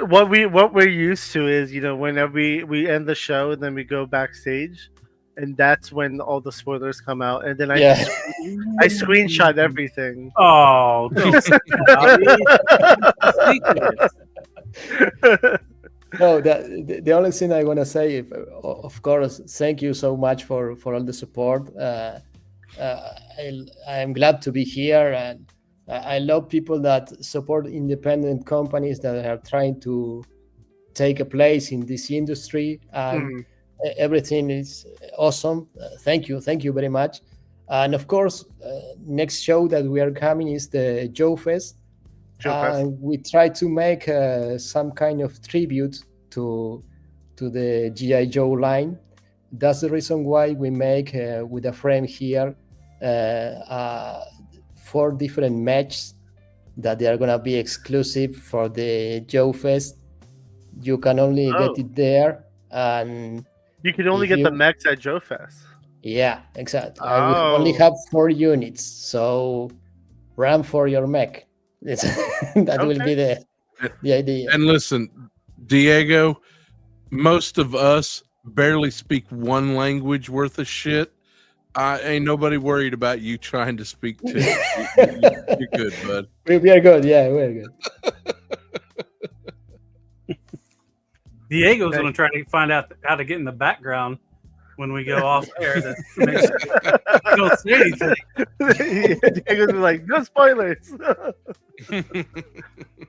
what we're used to is, whenever we end the show and then we go backstage, and that's when all the spoilers come out, and then I Yeah. I screenshot everything. Oh, don't say that. No, the only thing I want to say, of course, thank you so much for all the support. I'm glad to be here, and I love people that support independent companies that are trying to take a place in this industry, and everything is awesome. Thank you very much. And of course, next show that we are coming is the Joe Fest. And we try to make some kind of tribute to the G.I. Joe line. That's the reason why we make with a friend here 4 different matches that they are gonna be exclusive for the Joe Fest. You can only get it there, and you can only if get the mechs at Joe Fest. Yeah, exactly. I will only have 4 units, so run for your mech. That will be the idea. And listen, Diego, most of us barely speak one language worth of shit. Ain't nobody worried about you trying to speak two. You're good, bud. We are good. Yeah, we're good. Diego's going to try to find out how to get in the background when we go off air. To make sure you don't say anything. Diego's like, no spoilers.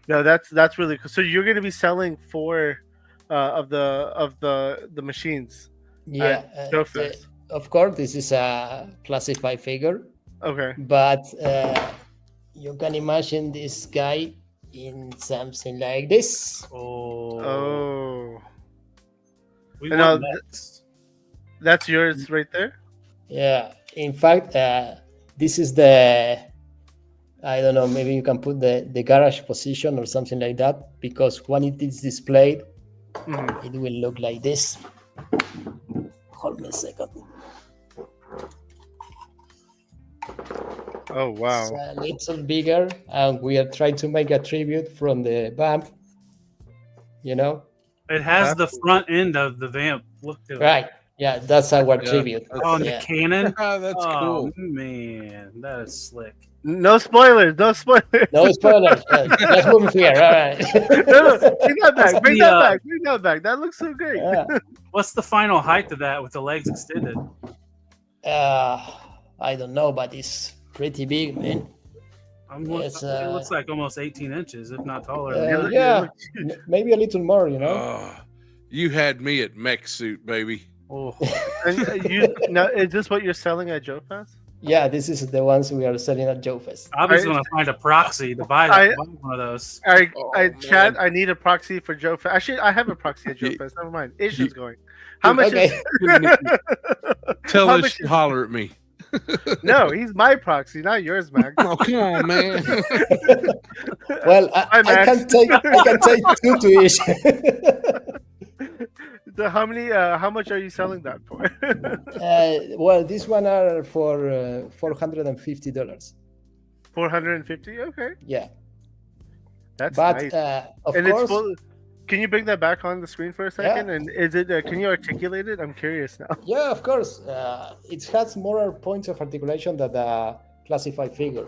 No, that's really cool. So you're going to be selling 4 of the machines. Yeah, Joe Fest. of course, this is a classified figure. Okay. But you can imagine this guy in something like this. Oh. We want next. That's yours right there? Yeah. In fact, this is the, I don't know, maybe you can put the garage position or something like that, because when it is displayed, it will look like this. Hold me a second. Oh, wow. It's a little bigger, and we are trying to make a tribute from the vamp. You know? It has the front end of the vamp. Look to it. Right. Yeah, that's our tribute. Oh, the cannon? That's cool. Man, that is slick. No spoilers. No spoilers. No spoilers. Let's move here. All right. No, bring that back. Bring that back. Bring that back. That looks so great. Yeah. What's the final height of that with the legs extended? I don't know, but it's pretty big, man. It looks like almost 18 inches, if not taller. Yeah, maybe a little more, you know. You had me at mech suit, baby. Oh. And now, is this what you're selling at Joe Fest? Yeah, this is the ones we are selling at Joe Fest. I was going to find a proxy to buy one of those. Chad, I need a proxy for Joe Fest. Actually, I have a proxy at Joe Fest. Never mind. Issue's going. How much? Okay. Tell us to holler at me. No, he's my proxy, not yours, Max. Oh, come on, man. Well, I can take 2 to each. So how much are you selling that for? Well, this one are for $450. 450. Okay, Yeah, that's but nice. of And course, it's full. Can you bring that back on the screen for a second? And is it? Can you articulate it? I'm curious now. yeah, of course, it has more points of articulation than the classified figure.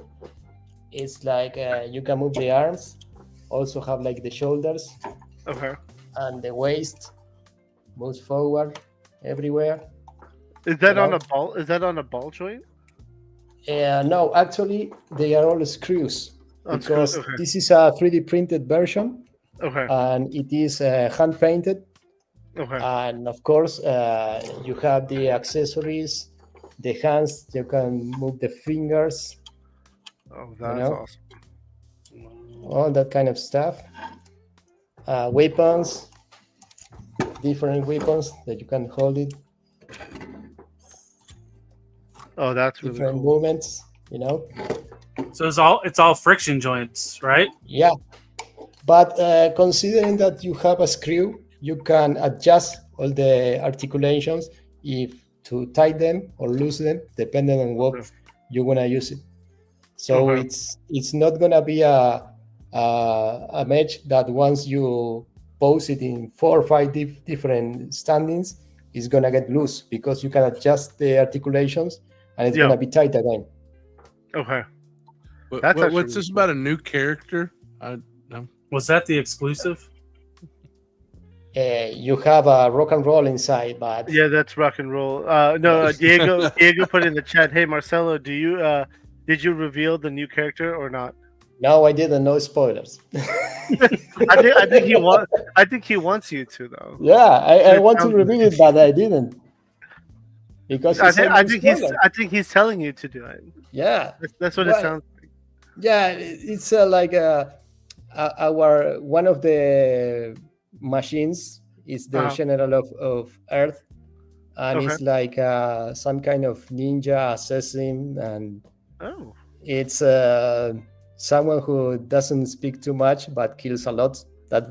It's like you can move the arms, also have like the shoulders, Okay. and the waist moves forward everywhere. Is that on a ball? Is that on a ball joint? No, actually, they are all screws, because screws, okay. this is a 3D printed version, Okay. and it is hand painted. Okay. And of course, you have the accessories, the hands. You can move the fingers, Oh, that's awesome. all that kind of stuff. Weapons. different weapons that you can hold it, Oh, that's really different cool. movements, you know. So it's all friction joints, right? Yeah, but considering that you have a screw, you can adjust all the articulations if to tighten them or lose them, depending on what Okay. you want to use it. So Okay. it's not gonna be a match that once you pose it in 4 or 5 different standings, it's gonna get loose because you can adjust the articulations and it's Yeah. gonna be tight again. Okay. That's What's actually this cool. about a new character? No. Was that the exclusive? You have a rock and roll inside, but Yeah, that's rock and roll. No, Diego put in the chat. Hey, Marcelo, did you reveal the new character or not? no, I didn't. No spoilers. I think he wants you to though. Yeah, I want to sounds reveal it, but I didn't because I it's think, a I no think spoiler. he's telling you to do it. Yeah, That's what it Well, sounds like. yeah, it's like our one of the machines is the Uh-huh. general of Earth, and Okay. it's like some kind of ninja assassin, and Oh. it's someone who doesn't speak too much but kills a lot. That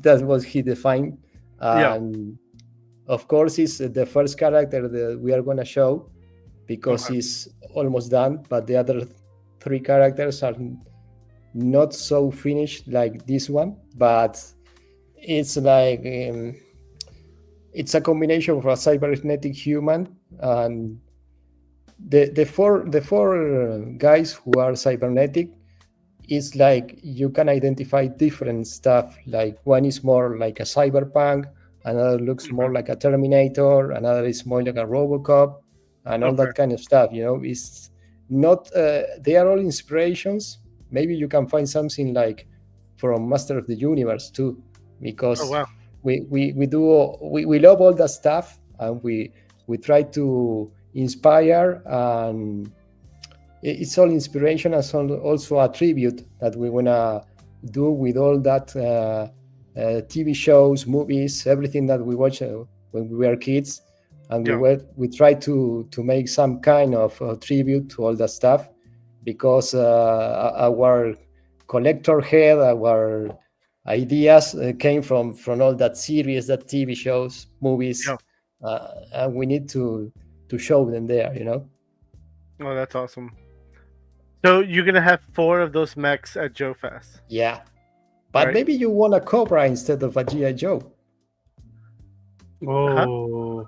that was he defined. Yeah. And of course, he's the first character that we are gonna show because Okay. he's almost done, but the other 3 characters are not so finished like this one. But it's like it's a combination of a cybernetic human and the four guys who are cybernetic. Is like you can identify different stuff. Like one is more like a cyberpunk, another looks more like a Terminator, another is more like a RoboCop, and all Okay. that kind of stuff. You know, it's not. They are all inspirations. Maybe you can find something like from Master of the Universe too, because Oh wow. we love all that stuff, and we try to inspire, and it's all inspiration and also a tribute that we want to do with all that TV shows, movies, everything that we watch when we were kids, and we try to make some kind of tribute to all that stuff, because our collector head, our ideas came from all that series, that TV shows, movies, and we need to show them there, you know. Oh, that's awesome. So you're gonna have 4 of those mechs at Joe Fest. Yeah, but Right. maybe you want a Cobra instead of a GI Joe. Oh,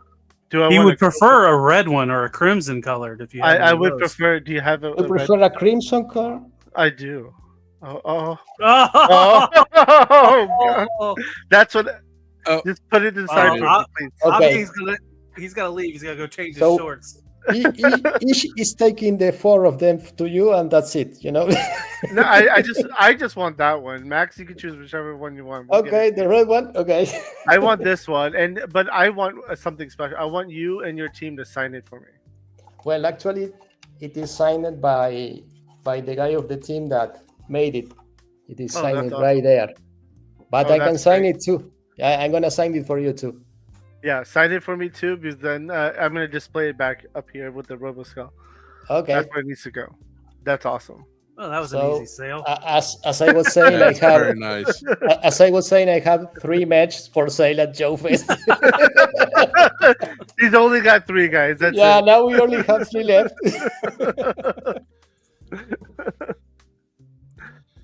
Do I he want would prefer a red one or a crimson colored. If you, had I one of would those. prefer. Do you have You a red? prefer a crimson car? I do. Oh. Oh, God. oh, That's what. Oh. Just put it inside, Oh, please. Okay. he's gotta leave. He's gotta go change his So- shorts. Each is taking the 4 of them to you, and that's it. You know. No, I just want that one. Max, you can choose whichever one you want. We'll get Okay, it. the red one. Okay. I want this one, but I want something special. I want you and your team to sign it for me. Well, actually, it is signed by the guy of the team that made it. It is Oh, signed that's right there. But Oh, I can that's sign great. it too. I'm gonna sign it for you too. Yeah, sign it for me too, because then I'm gonna display it back up here with the RoboSkull. Okay. That's where it needs to go. That's awesome. Oh, that was So, an easy sale. As I was saying, I That's very have nice. as I was saying, I have 3 matches for sale at Joe Fest. He's only got 3 guys. That's Yeah, it. now we only have 3 left.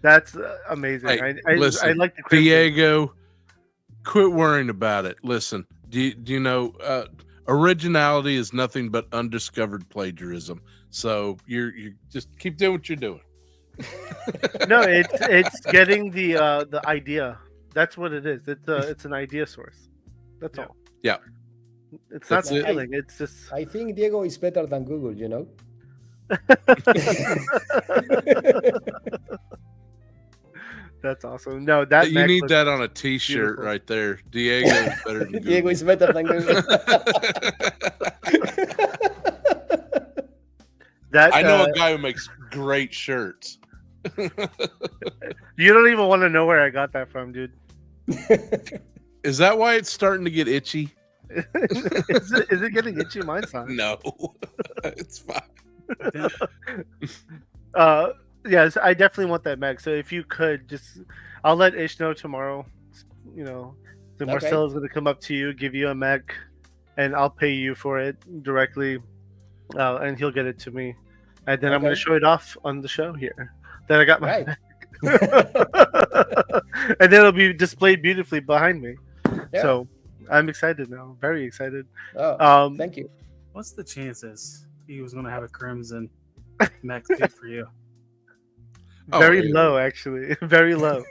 That's amazing. Hey, I listen, like the crimson. Diego, quit worrying about it. Listen, do you know originality is nothing but undiscovered plagiarism. So you just keep doing what you're doing. No, it's getting the idea. That's what it is. It's an idea source. That's all. Yeah. It's not That's it. stealing. It's just I think Diego is better than Google, you know. that's awesome. No, that You mech need looks that on a T-shirt beautiful. right there. Diego is better than Diego Google. is better than Google. That I know a guy who makes great shirts. you don't even want to know where I got that from, dude. Is that why it's starting to get itchy? Is it getting itchy? Mine's not. No, it's fine. Yes, I definitely want that mech. So if you could I'll let Ish know tomorrow. So Okay. Marcelo's gonna come up to you, give you a mech, and I'll pay you for it directly, and he'll get it to me, and then I'm gonna Okay. show it off on the show here that I got my Right. mech. And then it'll be displayed beautifully behind me. Yeah. So I'm excited now, very excited. Oh, thank you. What's the chances he was going to have a crimson mech suit for you? Oh, Very yeah. low, actually. Very low.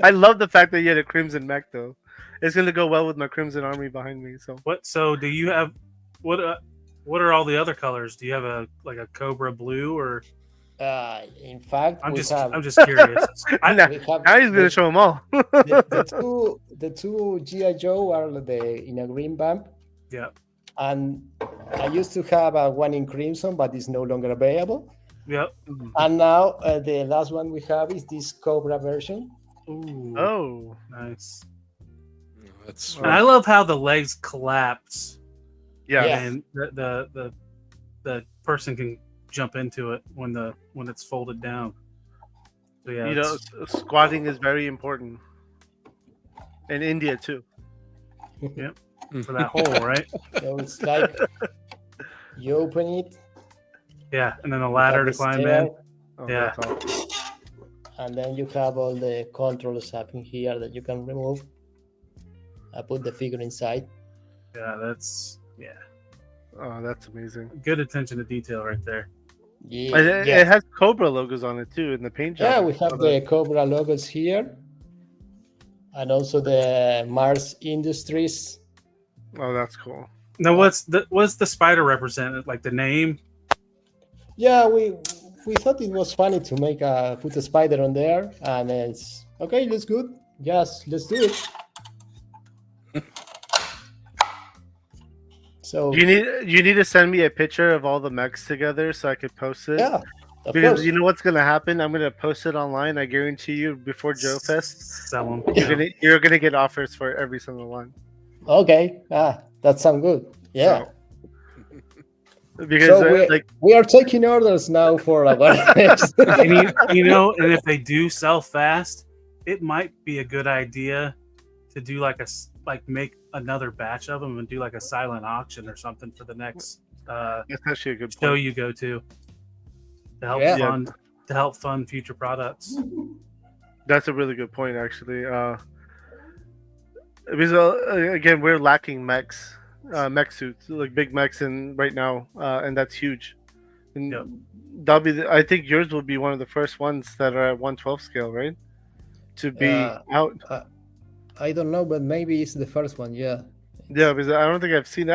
I love the fact that you had a crimson mech, though. It's gonna go well with my crimson army behind me. So What? So do you have what? What are all the other colors? Do you have a cobra blue or? In fact, I'm we just have, curious. now, we have now he's gonna show them all. the two GI Joe are in a green bump, Yeah. and I used to have one in crimson, but it's no longer available. Yep. And now the last one we have is this Cobra version. Ooh. Oh, Nice. That's sweet. And I love how the legs collapse yeah. Yeah. and the person can jump into it when it's folded down. So yeah, Squatting is very important in India too. for that hole, right? So it's like you open it, Yeah, and then a you ladder have to the climb stair, in. Oh, Yeah. that's awesome. and then you have all the controls up in here that you can remove. I put the figure inside. Yeah, that's Oh, that's amazing. good attention to detail right there. Yeah, And it has Cobra logos on it too in the paint job. yeah, we have the Cobra logos here, and also the Mars Industries. Oh, that's cool. Now, what's the spider represent? Like the name? Yeah, we thought it was funny to put a spider on there, and it's okay. Looks good. Yes, let's do it. So You need to send me a picture of all the mechs together so I could post it. yeah, of Because course. you know what's gonna happen? I'm gonna post it online. I guarantee you, before Joe Fest, Sell them. you're gonna get offers for every single one. Okay, that sounds good. Yeah. Because So we are taking orders now for our next. And and if they do sell fast, it might be a good idea to do make another batch of them and do like a silent auction or something for the next that's actually a good show point. you go to help Yeah. fund future products. That's a really good point, actually. Because again, we're lacking mechs, mech suits, like big mechs, right now, and that's huge. And Yep. that'll be. I think yours will be one of the first ones that are at 1/12 scale, right? To be out. I don't know, but maybe it's the first one. Yeah. Yeah, because I don't think I've seen.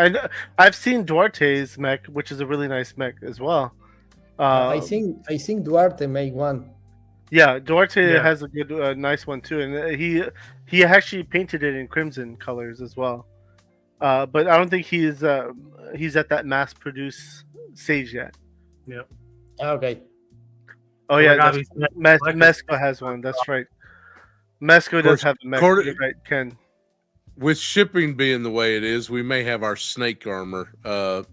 I've seen Duarte's mech, which is a really nice mech as well. I think Duarte made one. Yeah, Duarte Yeah. has a good, nice one too, and he actually painted it in crimson colors as well. But I don't think he's at that mass-produced stage yet. Okay. Oh yeah, Like, that's, obviously, Mezco has one. That's right. Mezco does have a mech. According- You're right, Ken. With shipping being the way it is, we may have our snake armor, by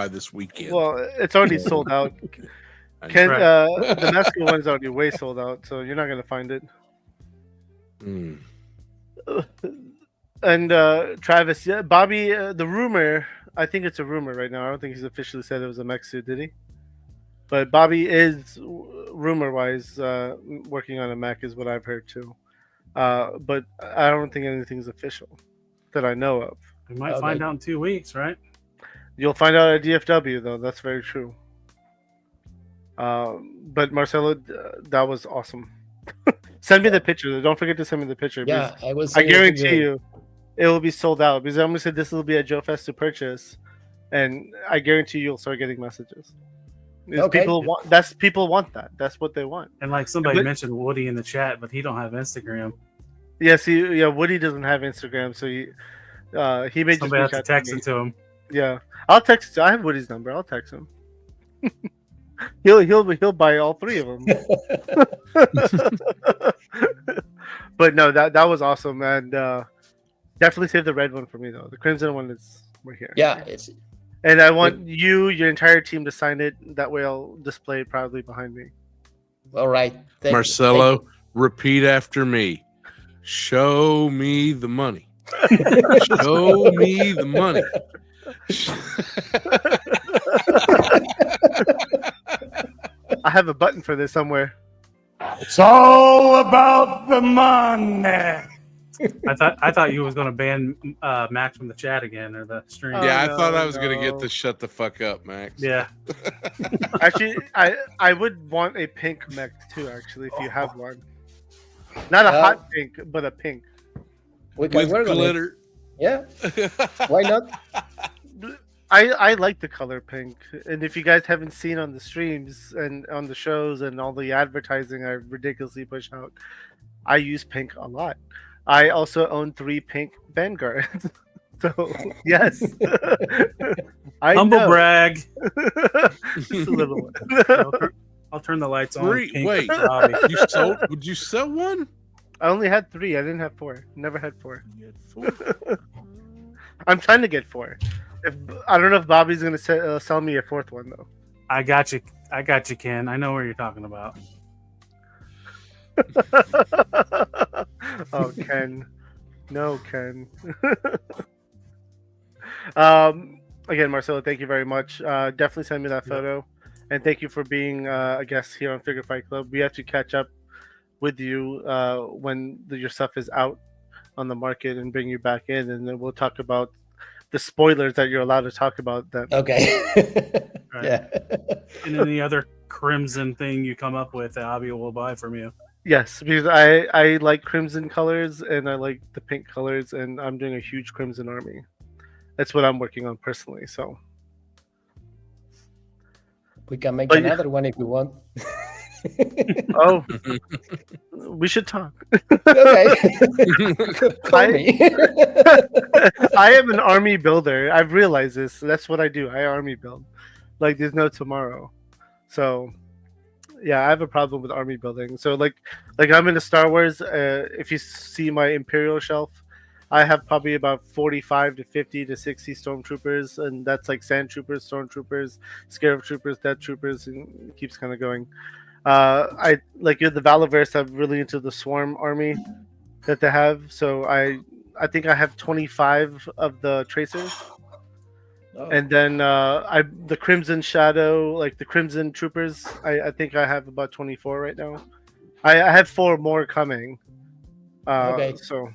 this weekend. Well, it's already sold out. I know. Ken, Right. the Mezco one's already way sold out, so you're not gonna find it. Mm. And Travis, yeah, Bobby, the rumor. I think it's a rumor right now. I don't think he's officially said it was a mech suit, did he? But Bobby is, rumor-wise, working on a mech, is what I've heard too. But I don't think anything's official that I know of. We might find out in 2 weeks, right? You'll find out at DFW, though. That's very true. But Marcelo, that was awesome. Send me the picture. Don't forget to send me the picture. Yeah, because I will. I send you a guarantee picture. you, it will be sold out. Because I'm gonna say this will be at Joe Fest to purchase, and I guarantee you'll start getting messages. Because Okay. People want that. That's what they want. And like somebody But- mentioned Woody in the chat, but he don't have Instagram. Yeah. See, yeah. Woody doesn't have Instagram, so he may just Somebody has reach to out text me. it to him. Yeah, I'll text. I have Woody's number. I'll text him. he'll buy all three of them. But no, that was awesome, and definitely save the red one for me though. The crimson one is right here. Yeah, it's And I want your entire team to sign it. That way, I'll display it proudly behind me. all right. Thank you. Marcelo, repeat after me. Show me the money. Show me the money. I have a button for this somewhere. It's all about the money. I thought you was gonna ban Max from the chat again or the stream. Yeah, I no, thought I was gonna no. get to shut the fuck up, Max. Yeah. Actually, I would want a pink mech too. Actually, if you have one, not a hot pink, but a pink. We can With work on it. glitter. Yeah, why not? I like the color pink, and if you guys haven't seen on the streams and on the shows and all the advertising I ridiculously push out, I use pink a lot. I also own 3 pink Vanguards. So yes, I Humble know. brag. Just a little one. I'll turn the lights on. Three. Pink Wait, for Bobby. you sold? Would you sell one? I only had 3. I didn't have 4. Never had 4. I'm trying to get 4. I don't know if Bobby's gonna sell me a 4th one though. I got you, Ken. I know what you're talking about. Oh, Ken. No, Ken. Again, Marcelo, thank you very much. Definitely send me that photo. And thank you for being a guest here on Figure Fight Club. We have to catch up with you when your stuff is out on the market and bring you back in. And then we'll talk about the spoilers that you're allowed to talk about. That Okay. Right. Yeah. And any other crimson thing you come up with, Abby will buy from you. Yes, because I like crimson colors and I like the pink colors, and I'm doing a huge crimson army. That's what I'm working on personally. So We can make But- another one if you want. oh, we should talk. Okay. Call me. I am an army builder. I've realized this. That's what I do. I army build. Like there's no tomorrow. So yeah, I have a problem with army building. So like I'm into Star Wars. If you see my Imperial shelf, I have probably about 45 to 50 to 60 stormtroopers, and that's like sand troopers, stormtroopers, scarab troopers, death troopers, and it keeps kind of going. I like the Valaverse. I'm really into the swarm army that they have. So I think I have 25 of the tracers. Oh, And then the Crimson Shadow, like the Crimson Troopers, I think I have about 24 right now. I have 4 more coming. Okay. So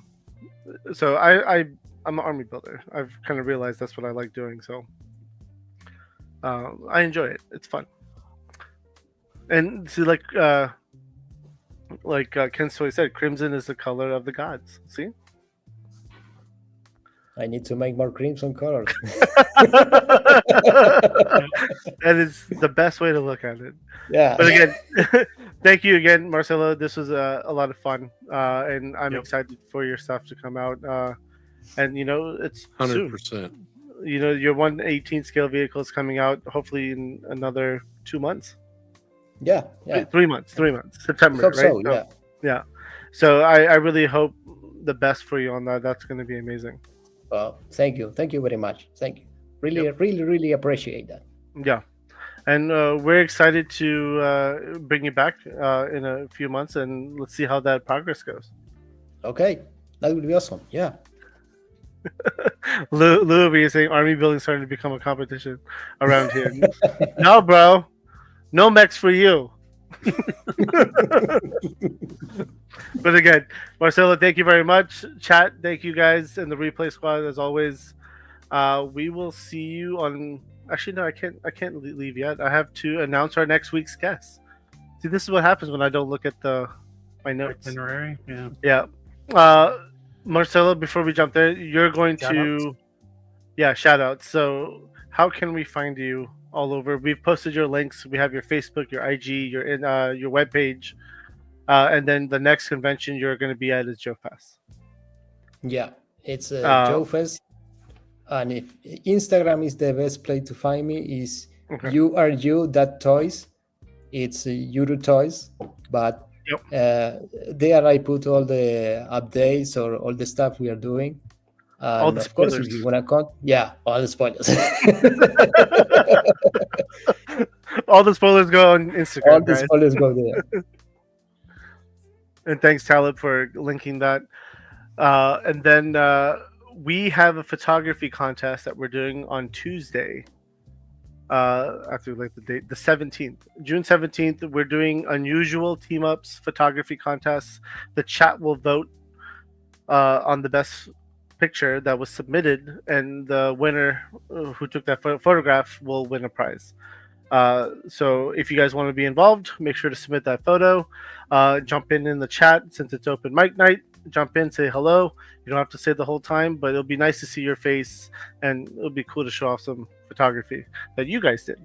I'm an army builder. I've kind of realized that's what I like doing. So I enjoy it. It's fun. And see, like Ken Soy said, crimson is the color of the gods. See? I need to make more crimson colors. That is the best way to look at it. Yeah. But again, thank you again, Marcelo. This was a lot of fun, and I'm Yep. excited for your stuff to come out. And it's soon. 100%. Your 1/18 scale vehicle is coming out hopefully in another 2 months. Yeah. Yeah. 3 months. September, Hope right? so. Yeah. Yeah. So I really hope the best for you on that. That's going to be amazing. Thank you. Thank you very much. Thank you. Really, really, really appreciate that. Yeah. And we're excited to bring you back in a few months, and let's see how that progress goes. Okay. That would be awesome. Yeah. Louis is saying army building starting to become a competition around here. No, bro. No mechs for you. But again, Marcelo, thank you very much. Chat, thank you guys, and the replay squad as always. We will see you on. Actually, no, I can't leave yet. I have to announce our next week's guest. See, this is what happens when I don't look at my notes. Itinerary, yeah. Yeah. Marcelo, before we jump there, you're going Shout-outs? to. Yeah, shout out. So, how can we find you all over? We've posted your links. We have your Facebook, your IG, your webpage. And then the next convention you're going to be at is Joe Fest. Yeah. It's Joe Fest. And if Instagram is the best place to find me, is Okay. URU.toys. It's URU Toys, but There I put all the updates or all the stuff we are doing. And All the of course, if spoilers. you want to all the spoilers. All the spoilers go on Instagram, All the guys. spoilers go there. And thanks, Talib, for linking that. And then we have a photography contest that we're doing on Tuesday. After like the date, the 17th, June 17th, we're doing unusual team ups photography contests. The chat will vote on the best picture that was submitted, and the winner who took that photograph will win a prize. So if you guys want to be involved, make sure to submit that photo. Jump in the chat since it's open mic night. Jump in, say hello. You don't have to say the whole time, but it'll be nice to see your face, and it'll be cool to show off some photography that you guys did.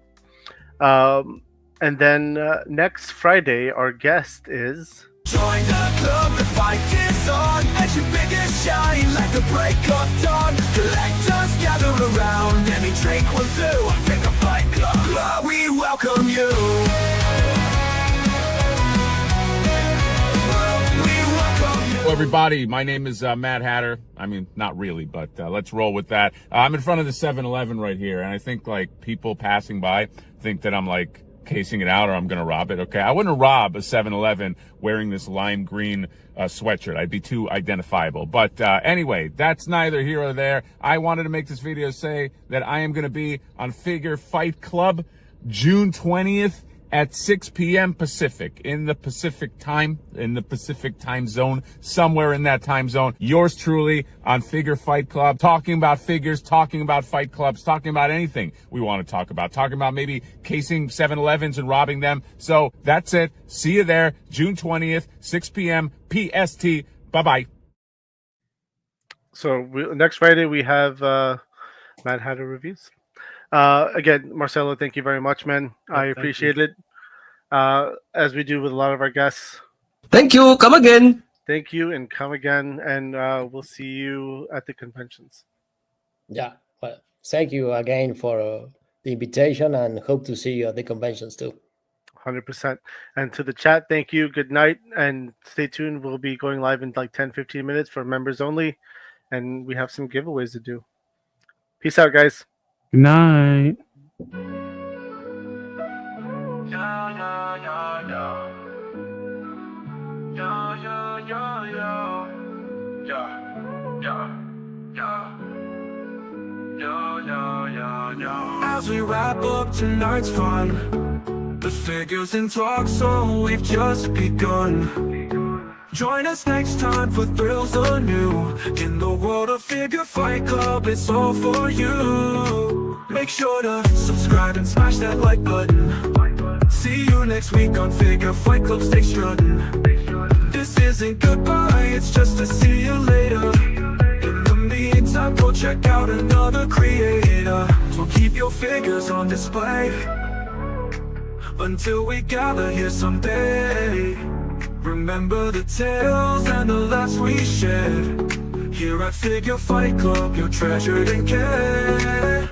And then next Friday, our guest is... Join the club, the fight is on. As your biggest shine like the break of dawn. Collectors gather around, any drink will do. Pick a fight club, we welcome you. Hello, everybody. My name is Matt Hatter. I mean, not really, but let's roll with that. I'm in front of the 7-Eleven right here, and I think like people passing by think that I'm like casing it out or I'm going to rob it. Okay, I wouldn't rob a 7-Eleven wearing this lime green sweatshirt. I'd be too identifiable. But anyway, that's neither here or there. I wanted to make this video say that I am going to be on Figure Fight Club June 20th. At 6 p.m. Pacific, in the Pacific time zone, somewhere in that time zone. Yours truly on Figure Fight Club, talking about figures, talking about fight clubs, talking about anything we want to talk about maybe casing 7-Elevens and robbing them. So that's it. See you there, June 20th, 6 p.m. PST. Bye-bye. So next Friday, we have Mad Hatter Reviews. Again, Marcelo, thank you very much, man. I appreciate it. As we do with a lot of our guests. Thank you. Come again. Thank you, and come again. And we'll see you at the conventions. Yeah. Well, thank you again for the invitation, and hope to see you at the conventions too. 100%. And to the chat, thank you. Good night, and stay tuned. We'll be going live in like 10-15 minutes for members only, and we have some giveaways to do. Peace out, guys. Good night. As we wrap up tonight's fun, the figures in talk, so we've just begun. Join us next time for thrills anew. In the world of Figure Fight Club, it's all for you. Make sure to subscribe and smash that like button. See you next week on Figure Fight Club, stay strutting. This isn't goodbye, it's just to see you later. In the meantime, go check out another creator. So keep your figures on display until we gather here someday. Remember the tales and the laughs we shared. Here at Figure Fight Club, you're treasured and cared.